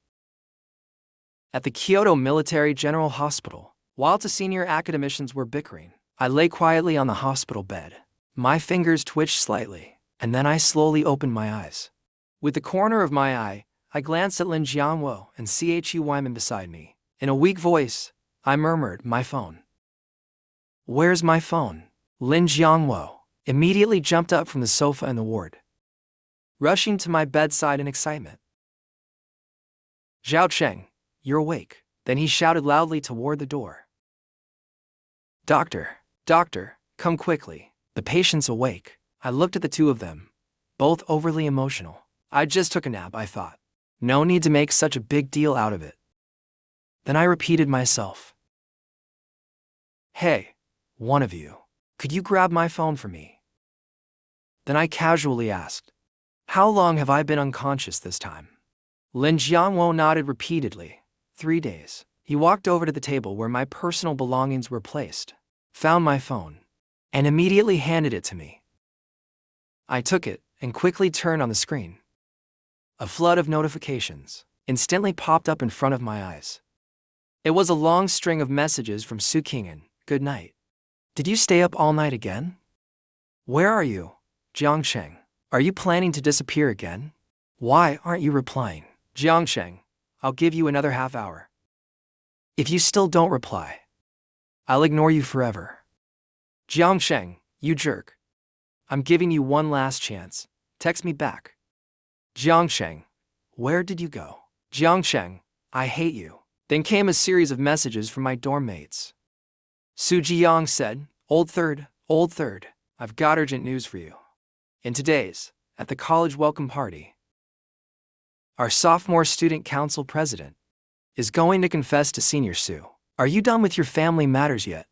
At the Kyoto Military General Hospital, while the senior academicians were bickering, I lay quietly on the hospital bed. My fingers twitched slightly, and then I slowly opened my eyes. With the corner of my eye, I glanced at Lin Jianwo and Chu Wyman beside me. In a weak voice, I murmured, "My phone. Where's my phone?" Lin Jianwo immediately jumped up from the sofa in the ward, rushing to my bedside in excitement. "Zhao Cheng, you're awake." Then he shouted loudly toward the door. Doctor, come quickly. The patient's awake." I looked at the two of them, both overly emotional. I just took a nap, I thought. No need to make such a big deal out of it. Then I repeated myself. "Hey, one of you, could you grab my phone for me?" Then I casually asked, "How long have I been unconscious this time?" Lin Jianwo nodded repeatedly. 3 days. He walked over to the table where my personal belongings were placed, found my phone, and immediately handed it to me. I took it and quickly turned on the screen. A flood of notifications instantly popped up in front of my eyes. It was a long string of messages from Su Qingyan, Good night. Did you stay up all night again? Where are you, Jiangsheng? Are you planning to disappear again? Why aren't you replying? Jiangsheng, I'll give you another half hour. If you still don't reply, I'll ignore you forever. Jiangsheng, you jerk. I'm giving you one last chance. Text me back. Jiangsheng, where did you go? Jiangsheng, I hate you. Then came a series of messages from my dorm mates. Su Jiyang said, old third, I've got urgent news for you. In today's, at the college welcome party, our sophomore student council president is going to confess to senior Su. Are you done with your family matters yet?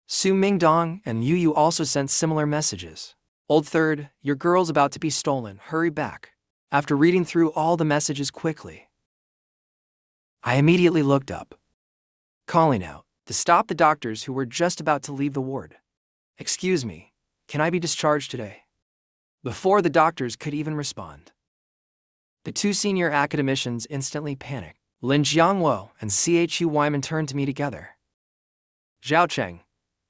Su Mingdong and Yu also sent similar messages. Old third, your girl's about to be stolen, hurry back. After reading through all the messages quickly, I immediately looked up, calling out to stop the doctors who were just about to leave the ward. Excuse me, can I be discharged today? Before the doctors could even respond, the two senior academicians instantly panicked. Lin Jiangwo and Chu Wyman turned to me together. Zhao Cheng,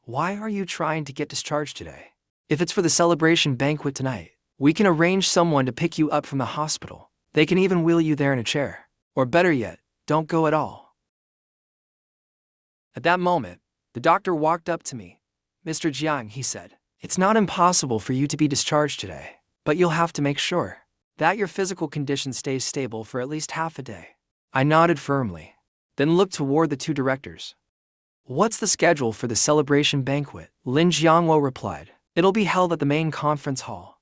why are you trying to get discharged today? If it's for the celebration banquet tonight, we can arrange someone to pick you up from the hospital. They can even wheel you there in a chair. Or better yet, don't go at all. At that moment, the doctor walked up to me. Mr. Jiang, he said, it's not impossible for you to be discharged today, but you'll have to make sure that your physical condition stays stable for at least half a day. I nodded firmly, then looked toward the two directors. What's the schedule for the celebration banquet? Lin Jiangwo replied. It'll be held at the main conference hall.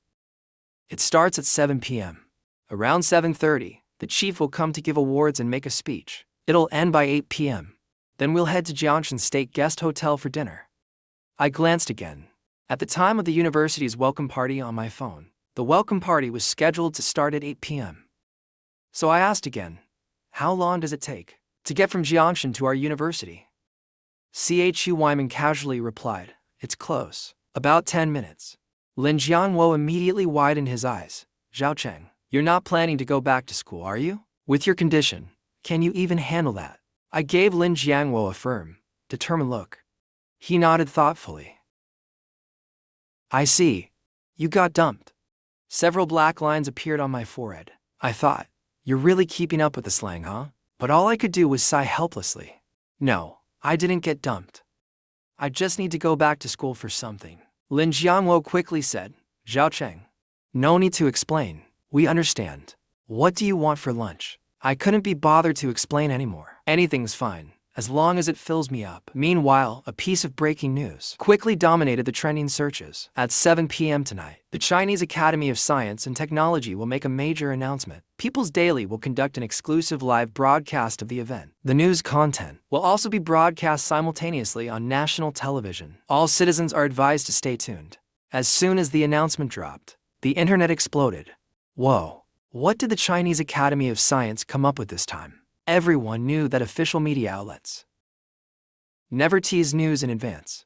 It starts at 7 p.m. Around 7:30, the chief will come to give awards and make a speech. It'll end by 8 p.m. Then we'll head to Jiangshan State Guest Hotel for dinner. I glanced again at the time of the university's welcome party on my phone. The welcome party was scheduled to start at 8 p.m. So I asked again, how long does it take to get from Jiangshan to our university? Chu Wyman casually replied, it's close, about 10 minutes. Lin Jiangwo immediately widened his eyes. Zhao Cheng, you're not planning to go back to school, are you? With your condition, can you even handle that? I gave Lin Jiangwo a firm, determined look. He nodded thoughtfully. I see. You got dumped. Several black lines appeared on my forehead. I thought, you're really keeping up with the slang, huh? But all I could do was sigh helplessly. No, I didn't get dumped. I just need to go back to school for something. Lin Jiangwo quickly said, Zhao Cheng, no need to explain. We understand. What do you want for lunch? I couldn't be bothered to explain anymore. Anything's fine, as long as it fills me up. Meanwhile, a piece of breaking news quickly dominated the trending searches. At 7 p.m. tonight, the Chinese Academy of Science and Technology will make a major announcement. People's Daily will conduct an exclusive live broadcast of the event. The news content will also be broadcast simultaneously on national television. All citizens are advised to stay tuned. As soon as the announcement dropped, the internet exploded. Whoa, what did the Chinese Academy of Science come up with this time? Everyone knew that official media outlets never teased news in advance.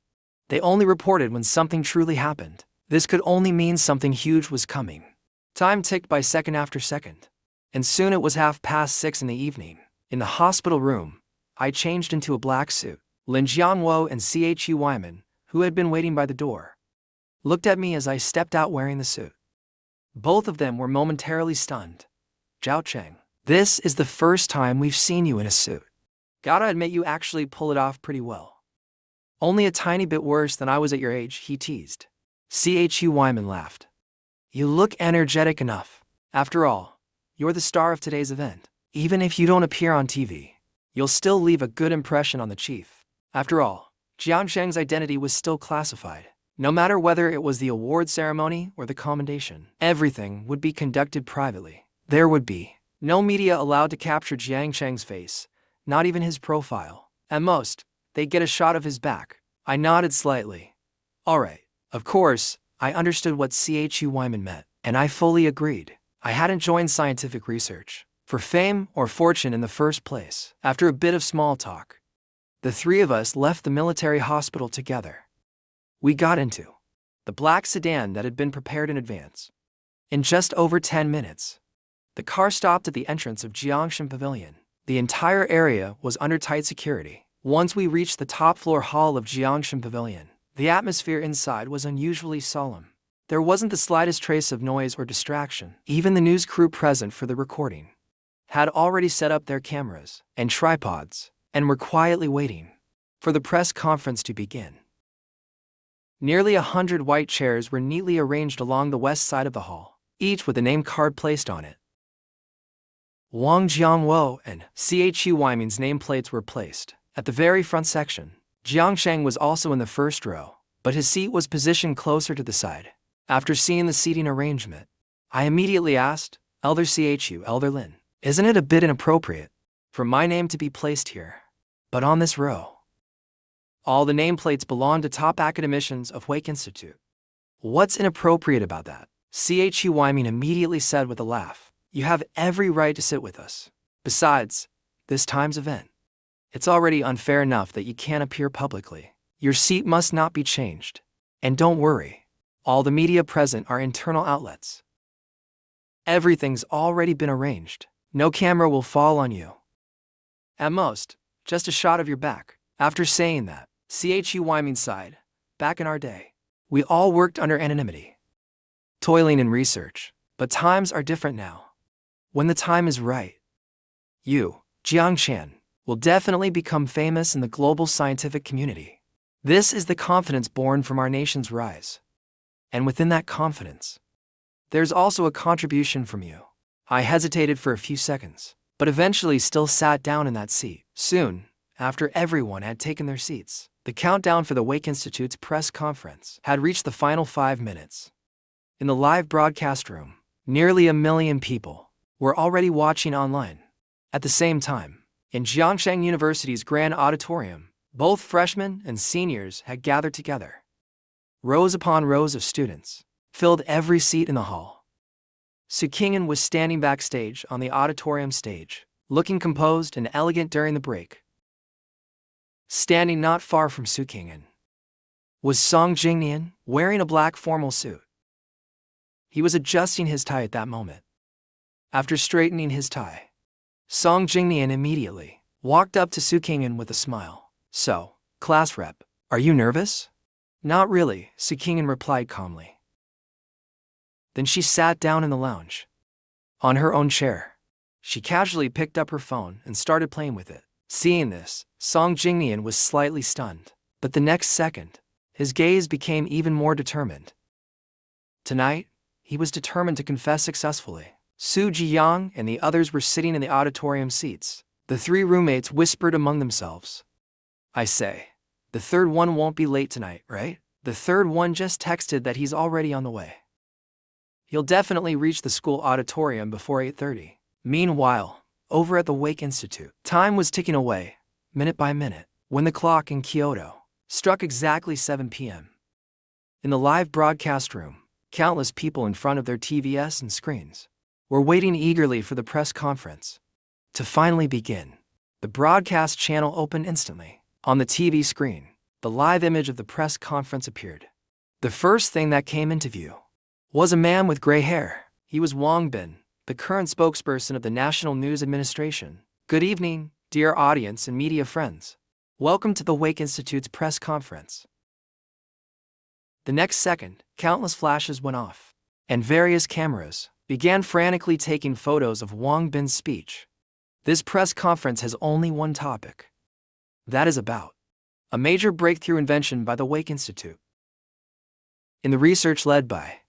They only reported when something truly happened. This could only mean something huge was coming. Time ticked by second after second, and soon it was 6:30 in the evening. In the hospital room, I changed into a black suit. Lin Jiangwo and Chu Wyman, who had been waiting by the door, looked at me as I stepped out wearing the suit. Both of them were momentarily stunned. Zhao Cheng, this is the first time we've seen you in a suit. Gotta admit you actually pull it off pretty well. Only a tiny bit worse than I was at your age, he teased. Chu Wyman laughed. You look energetic enough. After all, you're the star of today's event. Even if you don't appear on TV, you'll still leave a good impression on the chief. After all, Jiangsheng's identity was still classified. No matter whether it was the award ceremony or the commendation, everything would be conducted privately. There would be no media allowed to capture Jiangsheng's face, not even his profile. At most, they'd get a shot of his back. I nodded slightly. All right. Of course, I understood what Chu Wyman meant, and I fully agreed. I hadn't joined scientific research for fame or fortune in the first place. After a bit of small talk, the three of us left the military hospital together. We got into the black sedan that had been prepared in advance. In just over 10 minutes, the car stopped at the entrance of Jiangshan Pavilion. The entire area was under tight security. Once we reached the top-floor hall of Jiangshan Pavilion, the atmosphere inside was unusually solemn. There wasn't the slightest trace of noise or distraction. Even the news crew present for the recording had already set up their cameras and tripods and were quietly waiting for the press conference to begin. Nearly 100 white chairs were neatly arranged along the west side of the hall, each with a name card placed on it. Wang Jiangwo and Chu Weiming's nameplates were placed at the very front section. Jiangsheng was also in the first row, but his seat was positioned closer to the side. After seeing the seating arrangement, I immediately asked, Elder Chu, Elder Lin, isn't it a bit inappropriate for my name to be placed here, but on this row? All the nameplates belong to top academicians of Wake Institute. What's inappropriate about that? Chu Weiming immediately said with a laugh, you have every right to sit with us. Besides, this time's event, it's already unfair enough that you can't appear publicly. Your seat must not be changed. And don't worry, all the media present are internal outlets. Everything's already been arranged. No camera will fall on you. At most, just a shot of your back. After saying that, Chu Weiming sighed, back in our day, we all worked under anonymity, toiling in research, but times are different now. When the time is right, you, Jiangshan, will definitely become famous in the global scientific community. This is the confidence born from our nation's rise. And within that confidence, there's also a contribution from you. I hesitated for a few seconds, but eventually still sat down in that seat. Soon, after everyone had taken their seats, the countdown for the Wake Institute's press conference had reached the final 5 minutes. In the live broadcast room, nearly 1 million people were already watching online. At the same time, in Jiangshan University's grand auditorium, both freshmen and seniors had gathered together. Rows upon rows of students filled every seat in the hall. Su Qing'an was standing backstage on the auditorium stage, looking composed and elegant during the break. Standing not far from Su Qing'an was Song Jingnian, wearing a black formal suit. He was adjusting his tie at that moment. After straightening his tie, Song Jingnian immediately walked up to Su Qing'an with a smile. So, class rep, are you nervous? Not really, Su Qing'an replied calmly. Then she sat down in the lounge. On her own chair, she casually picked up her phone and started playing with it. Seeing this, Song Jingnian was slightly stunned, but the next second, his gaze became even more determined. Tonight, he was determined to confess successfully. Su Jiyang and the others were sitting in the auditorium seats. The 3 roommates whispered among themselves. I say, the third one won't be late tonight, right? The third one just texted that he's already on the way. He'll definitely reach the school auditorium before 8:30. Meanwhile, over at the Wake Institute, time was ticking away, minute by minute, when the clock in Kyoto struck exactly 7 p.m. In the live broadcast room, countless people in front of their TVs and screens were waiting eagerly for the press conference to finally begin. The broadcast channel opened instantly. On the TV screen, the live image of the press conference appeared. The first thing that came into view was a man with gray hair. He was Wang Bin, the current spokesperson of the National News Administration. Good evening, dear audience and media friends. Welcome to the Wake Institute's press conference. The next second, countless flashes went off, and various cameras began frantically taking photos of Wang Bin's speech. This press conference has only one topic. That is about a major breakthrough invention by the Wake Institute. In the research led by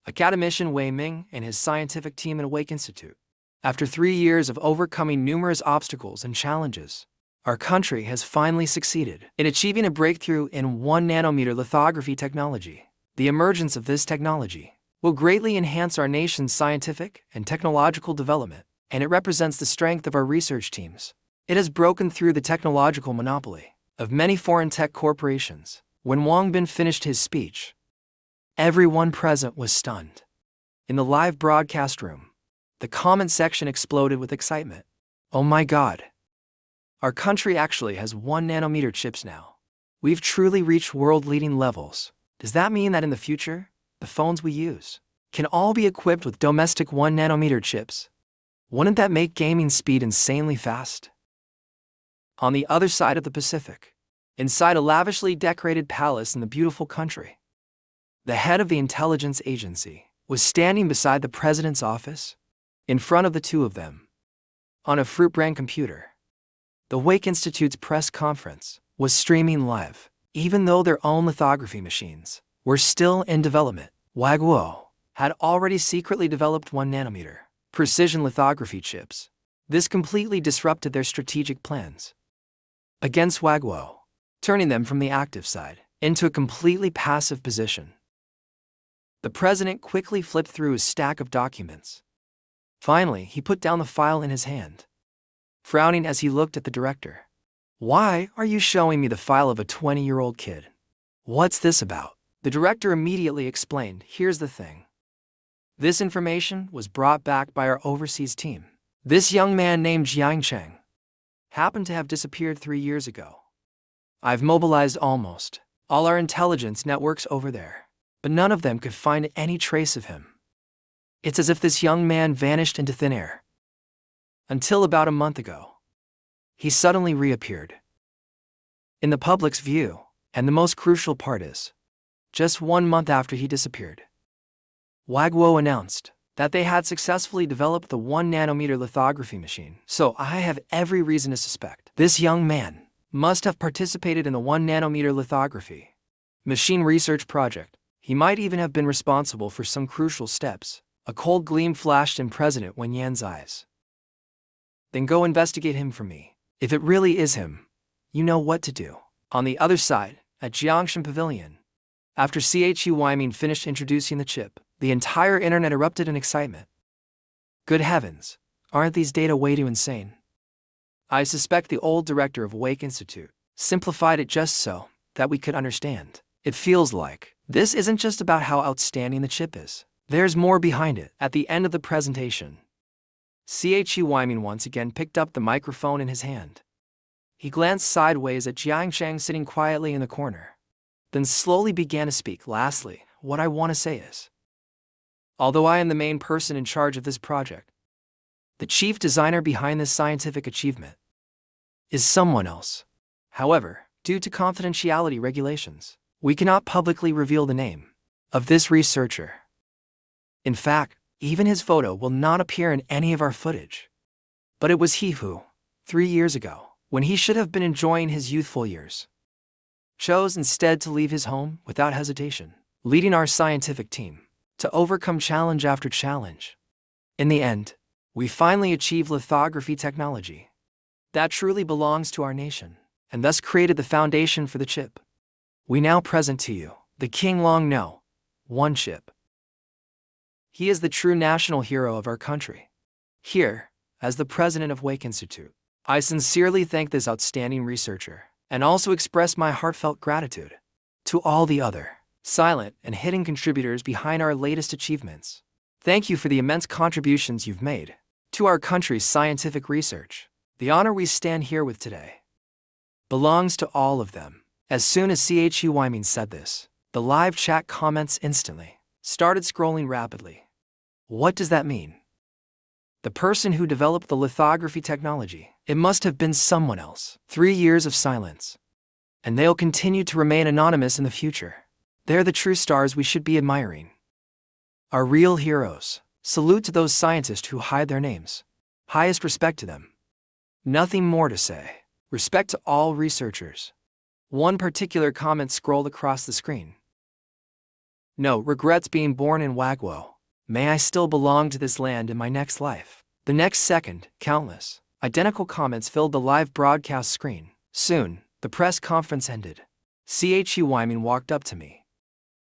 academician Wei Ming and his scientific team at Wake Institute, after 3 years of overcoming numerous obstacles and challenges, our country has finally succeeded in achieving a breakthrough in 1 nanometer lithography technology. The emergence of this technology will greatly enhance our nation's scientific and technological development, and it represents the strength of our research teams. It has broken through the technological monopoly of many foreign tech corporations. When Wang Bin finished his speech, everyone present was stunned. In the live broadcast room, the comment section exploded with excitement. Oh my God! Our country actually has 1 nanometer chips now. We've truly reached world-leading levels. Does that mean that in the future, the phones we use can all be equipped with domestic 1 nanometer chips? Wouldn't that make gaming speed insanely fast? On the other side of the Pacific, inside a lavishly decorated palace in the beautiful country, the head of the intelligence agency was standing beside the president's office, in front of the two of them, on a fruit brand computer. The Wake Institute's press conference was streaming live, even though their own lithography machines were still in development. Wagwo had already secretly developed 1 nanometer precision lithography chips. This completely disrupted their strategic plans against Wagwo, turning them from the active side into a completely passive position. The president quickly flipped through his stack of documents. Finally, he put down the file in his hand, frowning as he looked at the director. "Why are you showing me the file of a 20-year-old kid? What's this about?" The director immediately explained, "Here's the thing. This information was brought back by our overseas team. This young man named Jiang Cheng happened to have disappeared 3 years ago. I've mobilized almost all our intelligence networks over there, but none of them could find any trace of him. It's as if this young man vanished into thin air. Until about a month ago, he suddenly reappeared in the public's view, and the most crucial part is, just 1 month after he disappeared, Wagwo announced that they had successfully developed the 1 nanometer lithography machine. So I have every reason to suspect this young man must have participated in the 1 nanometer lithography machine research project. He might even have been responsible for some crucial steps." A cold gleam flashed in President Wen Yan's eyes. "Then go investigate him for me. If it really is him, you know what to do." On the other side, at Jiangshan Pavilion, after Chu Weiming finished introducing the chip, the entire internet erupted in excitement. "Good heavens, aren't these data way too insane?" I suspect the old director of Wake Institute simplified it just so that we could understand. It feels like this isn't just about how outstanding the chip is. There's more behind it. At the end of the presentation, Chu Weiming once again picked up the microphone in his hand. He glanced sideways at Jiang Cheng sitting quietly in the corner, then slowly began to speak. "Lastly, what I want to say is, although I am the main person in charge of this project, the chief designer behind this scientific achievement is someone else. However, due to confidentiality regulations, we cannot publicly reveal the name of this researcher. In fact, even his photo will not appear in any of our footage. But it was he who, 3 years ago, when he should have been enjoying his youthful years, chose instead to leave his home without hesitation, leading our scientific team to overcome challenge after challenge. In the end, we finally achieved lithography technology that truly belongs to our nation, and thus created the foundation for the chip we now present to you, the King Long No. 1 chip. He is the true national hero of our country. Here, as the president of Wake Institute, I sincerely thank this outstanding researcher, and also express my heartfelt gratitude to all the other silent and hidden contributors behind our latest achievements. Thank you for the immense contributions you've made to our country's scientific research. The honor we stand here with today belongs to all of them." As soon as Chu Weiming said this, the live chat comments instantly started scrolling rapidly. What does that mean? The person who developed the lithography technology, it must have been someone else. 3 years of silence, and they'll continue to remain anonymous in the future. They're the true stars we should be admiring. Our real heroes. Salute to those scientists who hide their names. Highest respect to them. Nothing more to say. Respect to all researchers. One particular comment scrolled across the screen. "No regrets being born in Wagwo. May I still belong to this land in my next life." The next second, countless identical comments filled the live broadcast screen. Soon, the press conference ended. Chu Weiming walked up to me.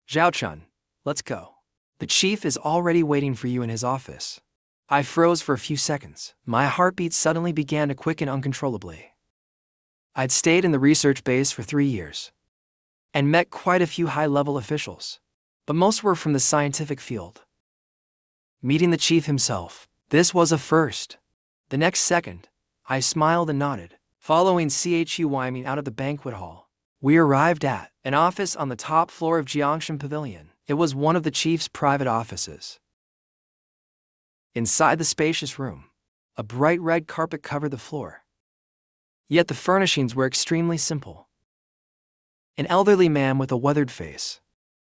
"Zhao Chun, let's go. The chief is already waiting for you in his office." I froze for a few seconds. My heartbeat suddenly began to quicken uncontrollably. I'd stayed in the research base for 3 years and met quite a few high-level officials, but most were from the scientific field. Meeting the chief himself, this was a first. The next second, I smiled and nodded. Following Chu Weiming out of the banquet hall, we arrived at an office on the top floor of Jiangshan Pavilion. It was one of the chief's private offices. Inside the spacious room, a bright red carpet covered the floor. Yet the furnishings were extremely simple. An elderly man with a weathered face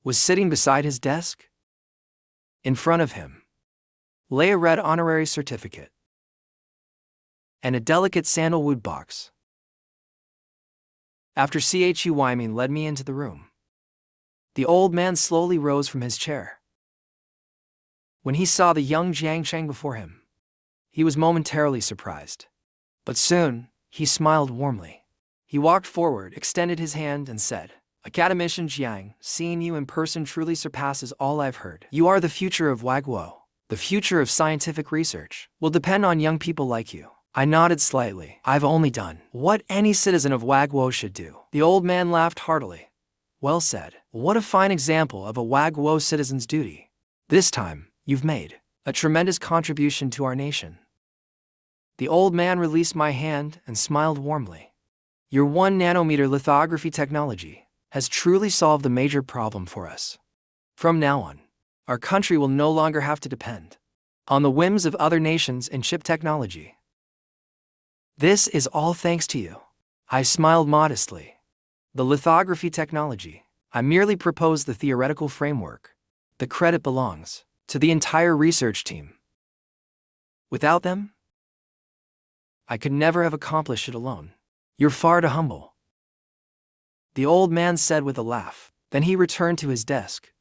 was sitting beside his desk. In front of him lay a red honorary certificate and a delicate sandalwood box. After heartwarming led me into the room, the old man slowly rose from his chair. When he saw the young Jiang Cheng before him, he was momentarily surprised. But soon, he smiled warmly. He walked forward, extended his hand, and said, "Academician Jiang, seeing you in person truly surpasses all I've heard. You are the future of Wagwo. The future of scientific research will depend on young people like you." I nodded slightly. "I've only done what any citizen of Wagwo should do." The old man laughed heartily. "Well said. What a fine example of a Wagwo citizen's duty. This time, you've made a tremendous contribution to our nation." The old man released my hand and smiled warmly. "Your 1 nanometer lithography technology has truly solved a major problem for us. From now on, our country will no longer have to depend on the whims of other nations in chip technology. This is all thanks to you." I smiled modestly. "The lithography technology, I merely proposed the theoretical framework. The credit belongs to the entire research team. Without them, I could never have accomplished it alone. You're far too humble," the old man said with a laugh. Then he returned to his desk,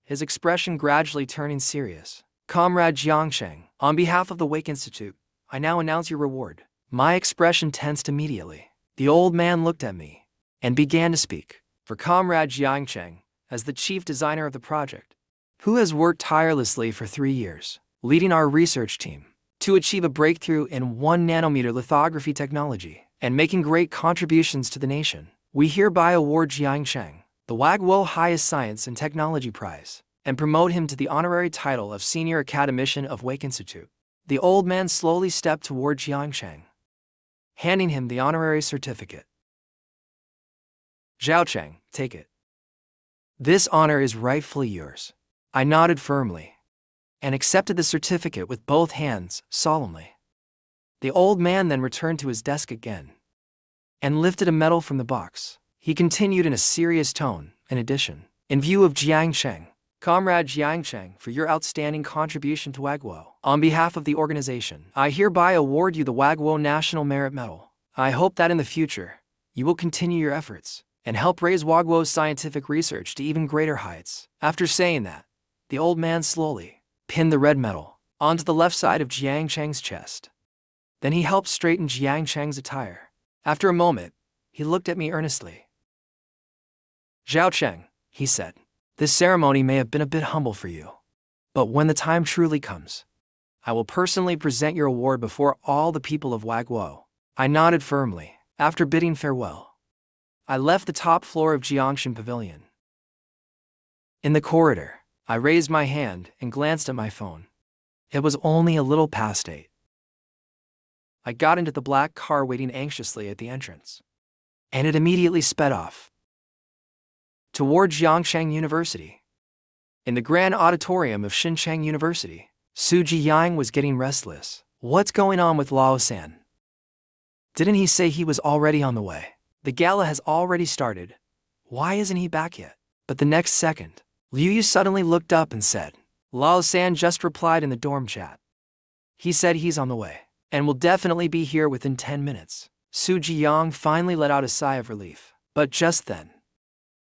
his expression gradually turning serious. "Comrade Jiangsheng, on behalf of the Wake Institute, I now announce your reward." My expression tensed immediately. The old man looked at me and began to speak. "For Comrade Jiangsheng, as the chief designer of the project, who has worked tirelessly for 3 years, leading our research team to achieve a breakthrough in 1 nanometer lithography technology and making great contributions to the nation, we hereby award Jiangsheng the Wagwo Highest Science and Technology Prize and promote him to the honorary title of Senior Academician of Wake Institute." The old man slowly stepped toward Jiangsheng, handing him the honorary certificate. "Zhao Cheng, take it. This honor is rightfully yours." I nodded firmly and accepted the certificate with both hands, solemnly. The old man then returned to his desk again and lifted a medal from the box. He continued in a serious tone, "In addition, in view of Jiangsheng, Comrade Jiangsheng, for your outstanding contribution to Wagwo, on behalf of the organization, I hereby award you the Wagwo National Merit Medal. I hope that in the future, you will continue your efforts and help raise Wagwo's scientific research to even greater heights." After saying that, the old man slowly pinned the red medal onto the left side of Jiangsheng's chest. Then he helped straighten Jiangsheng's attire. After a moment, he looked at me earnestly. "Zhao Cheng," he said, "this ceremony may have been a bit humble for you, but when the time truly comes, I will personally present your award before all the people of Wagwo." I nodded firmly. After bidding farewell, I left the top floor of Jiangshan Pavilion. In the corridor, I raised my hand and glanced at my phone. It was only a little past 8. I got into the black car waiting anxiously at the entrance, and it immediately sped off toward Jiangsheng University. In the grand auditorium of Xincheng University, Su Jiyang was getting restless. "What's going on with Lao San? Didn't he say he was already on the way? The gala has already started. Why isn't he back yet?" But the next second, Liu Yu suddenly looked up and said, "Lao San just replied in the dorm chat. He said he's on the way, and will definitely be here within 10 minutes. Su Jiyang finally let out a sigh of relief. But just then,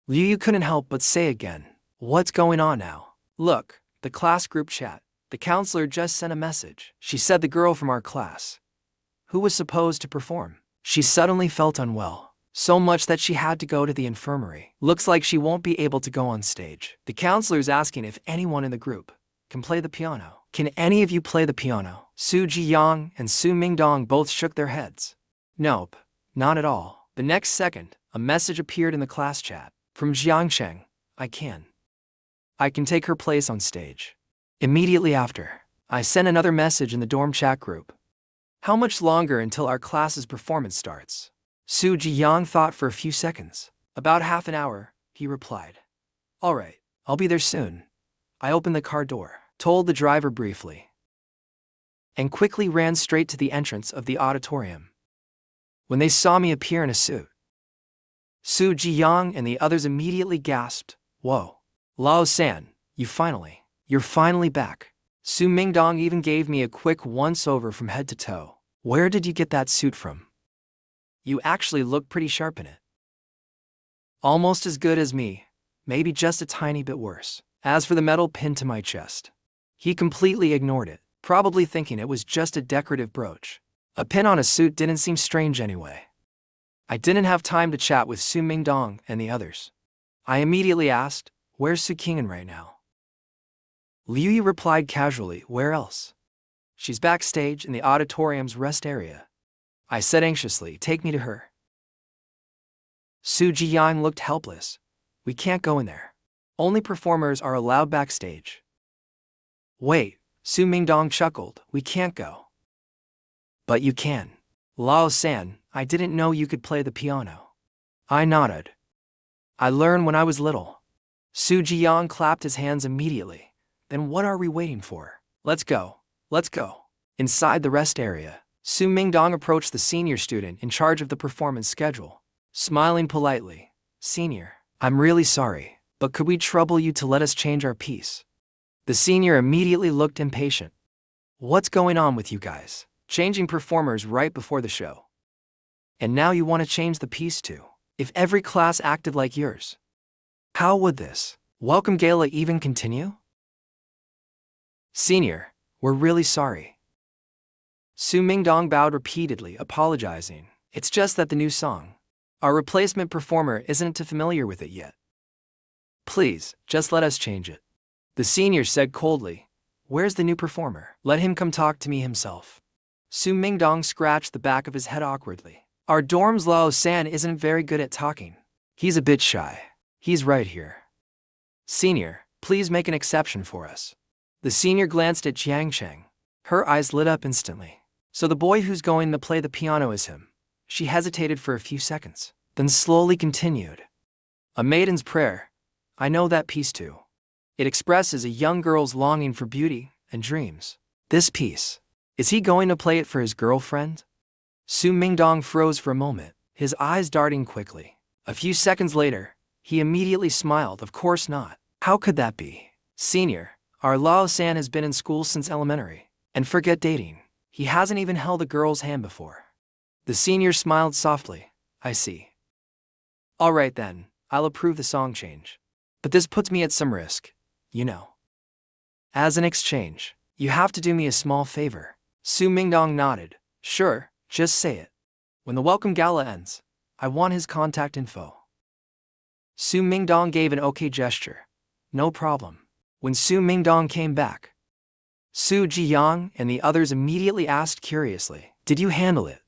Liu Yu couldn't help but say again, "What's going on now? Look, the class group chat. The counselor just sent a message. She said the girl from our class, who was supposed to perform, she suddenly felt unwell, so much that she had to go to the infirmary. Looks like she won't be able to go on stage. The counselor's asking if anyone in the group can play the piano. Can any of you play the piano?" Su Jiyang and Su Mingdong both shook their heads. "Nope, not at all." The next second, a message appeared in the class chat. "From Jiangsheng, I can take her place on stage." Immediately after, I sent another message in the dorm chat group. "How much longer until our class's performance starts?" Su Jiyang thought for a few seconds. "About half an hour," he replied. "All right, I'll be there soon." I opened the car door, told the driver briefly, and quickly ran straight to the entrance of the auditorium. When they saw me appear in a suit, Su Jiyang and the others immediately gasped, "Whoa. Lao-san, you're finally back." Su Mingdong even gave me a quick once-over from head to toe. "Where did you get that suit from? You actually look pretty sharp in it." "Almost as good as me, maybe just a tiny bit worse." As for the medal pinned to my chest, he completely ignored it, probably thinking it was just a decorative brooch. A pin on a suit didn't seem strange anyway. I didn't have time to chat with Su Mingdong and the others. I immediately asked, "Where's Su Qing'an right now?" Liu Yi replied casually, "Where else? She's backstage in the auditorium's rest area." I said anxiously, "Take me to her." Su Jiyang looked helpless. "We can't go in there. Only performers are allowed backstage." "Wait," Su Mingdong chuckled, "we can't go." "But you can." "Lao-san, I didn't know you could play the piano." I nodded. "I learned when I was little." Su Jiyang clapped his hands immediately. "Then what are we waiting for? Let's go. Let's go." Inside the rest area, Su Mingdong approached the senior student in charge of the performance schedule. Smiling politely, "Senior, I'm really sorry, but could we trouble you to let us change our piece?" The senior immediately looked impatient. "What's going on with you guys? Changing performers right before the show. And now you want to change the piece too? If every class acted like yours, how would this welcome gala even continue?" "Senior, we're really sorry." Su Mingdong bowed repeatedly, apologizing. "It's just that the new song, our replacement performer isn't too familiar with it yet. Please, just let us change it." The senior said coldly, "Where's the new performer? Let him come talk to me himself." Su Mingdong scratched the back of his head awkwardly. "Our dorm's Lao-san isn't very good at talking. He's a bit shy. He's right here. Senior, please make an exception for us." The senior glanced at Jiang Cheng. Her eyes lit up instantly. "So the boy who's going to play the piano is him." She hesitated for a few seconds, then slowly continued. "A Maiden's Prayer. I know that piece too. It expresses a young girl's longing for beauty and dreams. This piece, is he going to play it for his girlfriend?" Su Mingdong froze for a moment, his eyes darting quickly. A few seconds later, he immediately smiled. "Of course not. How could that be? Senior, our Lao-san has been in school since elementary. And forget dating, he hasn't even held a girl's hand before." The senior smiled softly. "I see. All right then, I'll approve the song change. But this puts me at some risk, you know. As an exchange, you have to do me a small favor." Su Mingdong nodded. "Sure, just say it. When the welcome gala ends, I want his contact info." Su Mingdong gave an okay gesture. "No problem." When Su Mingdong came back, Su Jiyang and the others immediately asked curiously, "Did you handle it?"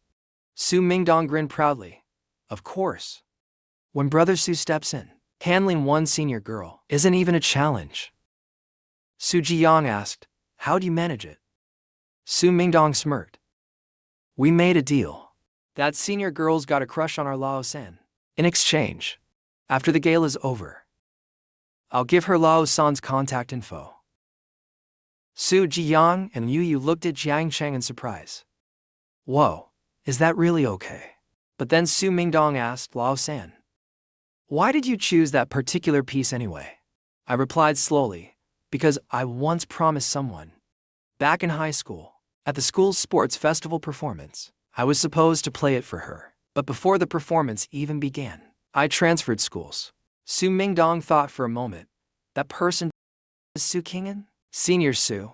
Su Mingdong grinned proudly. "Of course. When Brother Su steps in, handling one senior girl isn't even a challenge." Su Jiyang asked, "How do you manage it?" Su Mingdong smirked. "We made a deal. That senior girl's got a crush on our Lao-san. In exchange, after the gala's over, I'll give her Lao-san's contact info." Su Jiyang and Yu Yu looked at Jiang Cheng in surprise. "Whoa, is that really okay?" But then Su Mingdong asked, "Lao-san, why did you choose that particular piece anyway?" I replied slowly, "Because I once promised someone. Back in high school, at the school's sports festival performance, I was supposed to play it for her. But before the performance even began, I transferred schools." Su Mingdong thought for a moment. "That person is Su Qing'an?" "Senior Su."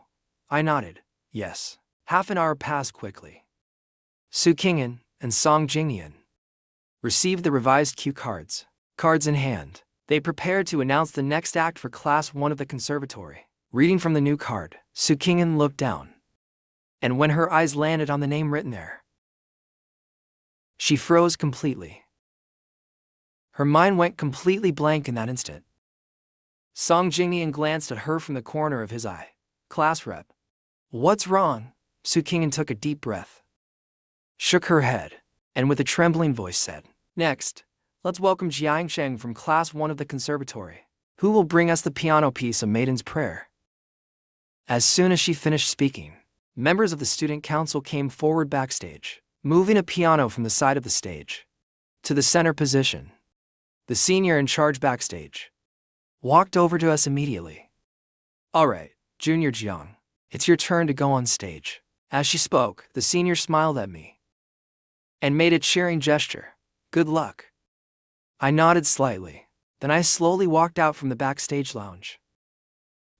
I nodded. "Yes." Half an hour passed quickly. Su Qing'an and Song Jingyan received the revised cue cards. Cards in hand, they prepared to announce the next act for Class 1 of the conservatory. Reading from the new card, Su Qing'an looked down. And when her eyes landed on the name written there, she froze completely. Her mind went completely blank in that instant. Song Jingyan glanced at her from the corner of his eye. "Class rep." "What's wrong?" Su Qing'an took a deep breath, shook her head, and with a trembling voice said, "Next, let's welcome Jiang Cheng from Class 1 of the conservatory, who will bring us the piano piece A Maiden's Prayer." As soon as she finished speaking, Members of the student council came forward backstage, moving a piano from the side of the stage to the center position. The senior in charge backstage walked over to us immediately. "All right, Junior Jiang, it's your turn to go on stage." As she spoke, the senior smiled at me and made a cheering gesture. "Good luck." I nodded slightly. Then I slowly walked out from the backstage lounge,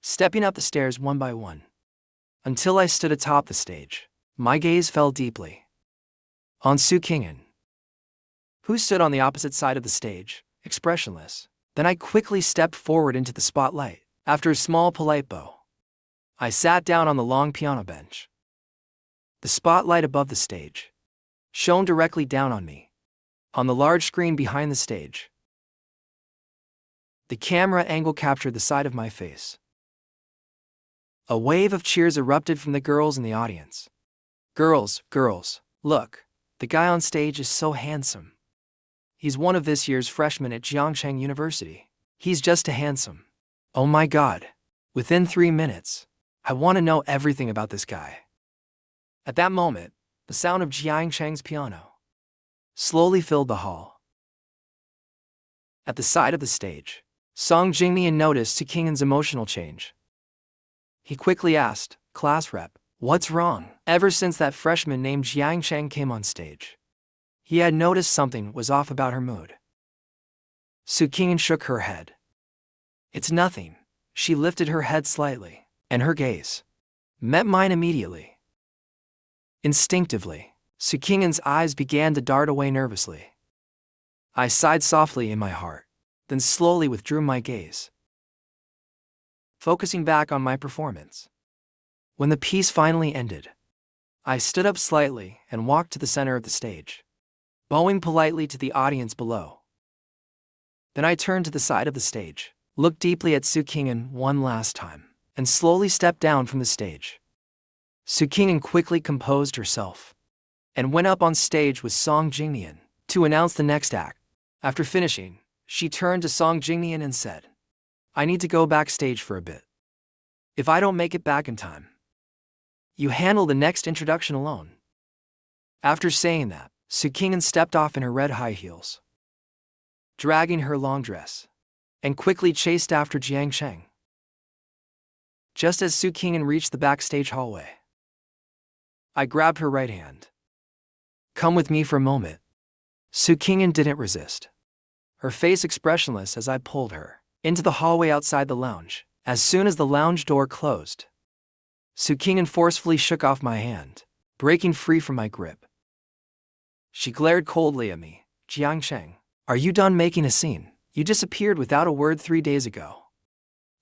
stepping up the stairs one by one, until I stood atop the stage. My gaze fell deeply on Su Kingen, who stood on the opposite side of the stage, expressionless. Then I quickly stepped forward into the spotlight. After a small polite bow, I sat down on the long piano bench. The spotlight above the stage shone directly down on me, on the large screen behind the stage. The camera angle captured the side of my face. A wave of cheers erupted from the girls in the audience. Girls, look, the guy on stage is so handsome. He's one of this year's freshmen at Jiangsheng University. He's just a handsome. Oh my God. Within 3 minutes, I want to know everything about this guy. At that moment, the sound of Jiangsheng's piano slowly filled the hall. At the side of the stage, Song Jingmian noticed Su Kingen's emotional change. He quickly asked, "Class rep, what's wrong?" Ever since that freshman named Jiangsheng came on stage, he had noticed something was off about her mood. Su Kingen shook her head. "It's nothing." She lifted her head slightly, and her gaze met mine immediately. Instinctively, Su Kingen's eyes began to dart away nervously. I sighed softly in my heart, then slowly withdrew my gaze, focusing back on my performance. When the piece finally ended, I stood up slightly and walked to the center of the stage, bowing politely to the audience below. Then I turned to the side of the stage, looked deeply at Su Kingen one last time, and slowly stepped down from the stage. Su Kingen quickly composed herself and went up on stage with Song Jingmian to announce the next act. After finishing, she turned to Song Jingmian and said, "I need to go backstage for a bit. If I don't make it back in time, you handle the next introduction alone." After saying that, Su Kingen stepped off in her red high heels, dragging her long dress, and quickly chased after Jiangsheng. Just as Su Kingen reached the backstage hallway, I grabbed her right hand. "Come with me for a moment." Su Kingen didn't resist, her face expressionless as I pulled her into the hallway outside the lounge. As soon as the lounge door closed, Su Kingen forcefully shook off my hand, breaking free from my grip. She glared coldly at me. "Jiangsheng, are you done making a scene? You disappeared without a word 3 days ago,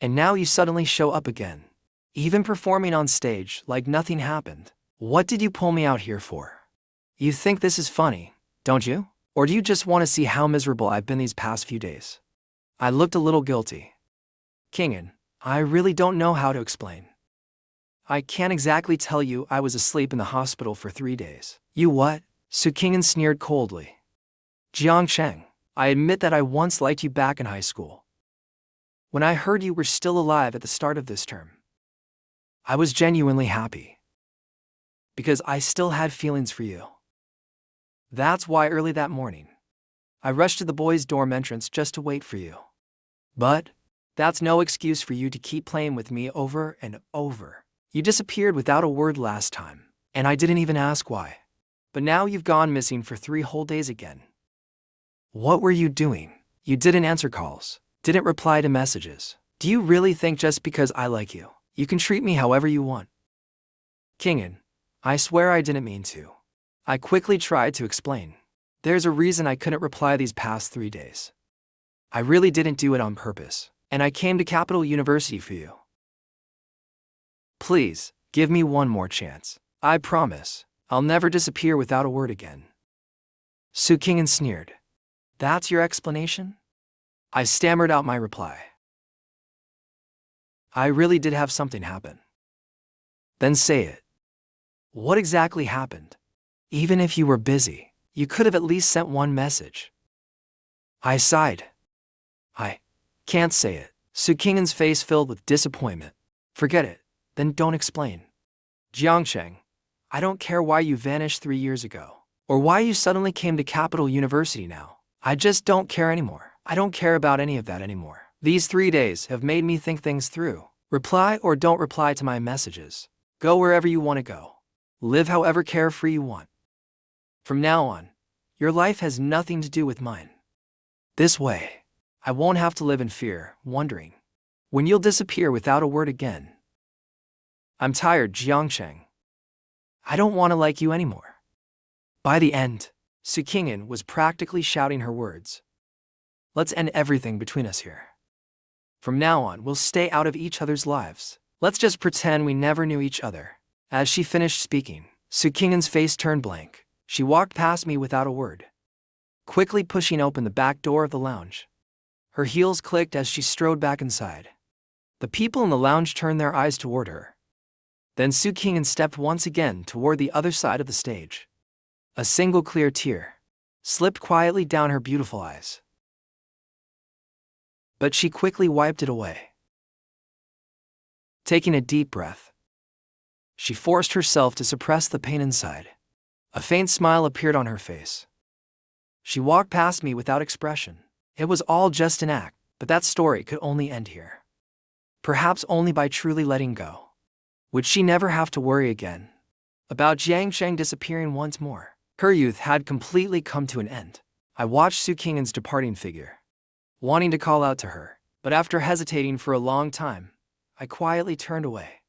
and now you suddenly show up again, even performing on stage like nothing happened. What did you pull me out here for? You think this is funny, don't you? Or do you just want to see how miserable I've been these past few days?" I looked a little guilty. "Kingen, I really don't know how to explain. I can't exactly tell you. I was asleep in the hospital for 3 days. You what?" Su Kingen sneered coldly. "Jiangsheng, I admit that I once liked you back in high school. When I heard you were still alive at the start of this term, I was genuinely happy, because I still had feelings for you. That's why early that morning, I rushed to the boys' dorm entrance just to wait for you. But that's no excuse for you to keep playing with me over and over. You disappeared without a word last time, and I didn't even ask why. But now you've gone missing for 3 whole days again. What were you doing? You didn't answer calls, didn't reply to messages. Do you really think just because I like you, you can treat me however you want?" "Kingen, I swear I didn't mean to." I quickly tried to explain. "There's a reason I couldn't reply these past 3 days. I really didn't do it on purpose, and I came to Capital University for you. Please, give me one more chance. I promise, I'll never disappear without a word again." Su Kingen sneered. "That's your explanation?" I stammered out my reply. "I really did have something happen." "Then say it. What exactly happened? Even if you were busy, you could have at least sent one message." I sighed. "I can't say it." Su Kingen's face filled with disappointment. "Forget it, then don't explain." Jiangsheng, I don't care why you vanished 3 years ago, or why you suddenly came to Capital University now. I just don't care anymore. I don't care about any of that anymore. These 3 days have made me think things through. Reply or don't reply to my messages. Go wherever you want to go. Live however carefree you want. From now on, your life has nothing to do with mine. This way, I won't have to live in fear, wondering when you'll disappear without a word again. I'm tired, Jiangsheng. I don't want to like you anymore. By the end, Sukingen was practically shouting her words. Let's end everything between us here. From now on, we'll stay out of each other's lives. Let's just pretend we never knew each other. As she finished speaking, Sukingen's face turned blank. She walked past me without a word, quickly pushing open the back door of the lounge. Her heels clicked as she strode back inside. The people in the lounge turned their eyes toward her. Then Sukingen stepped once again toward the other side of the stage. A single clear tear slipped quietly down her beautiful eyes, but she quickly wiped it away. Taking a deep breath, she forced herself to suppress the pain inside. A faint smile appeared on her face. She walked past me without expression. It was all just an act, but that story could only end here. Perhaps only by truly letting go. Would she never have to worry again about Jiangsheng disappearing once more? Her youth had completely come to an end. I watched Sukingen's departing figure, wanting to call out to her, but after hesitating for a long time, I quietly turned away.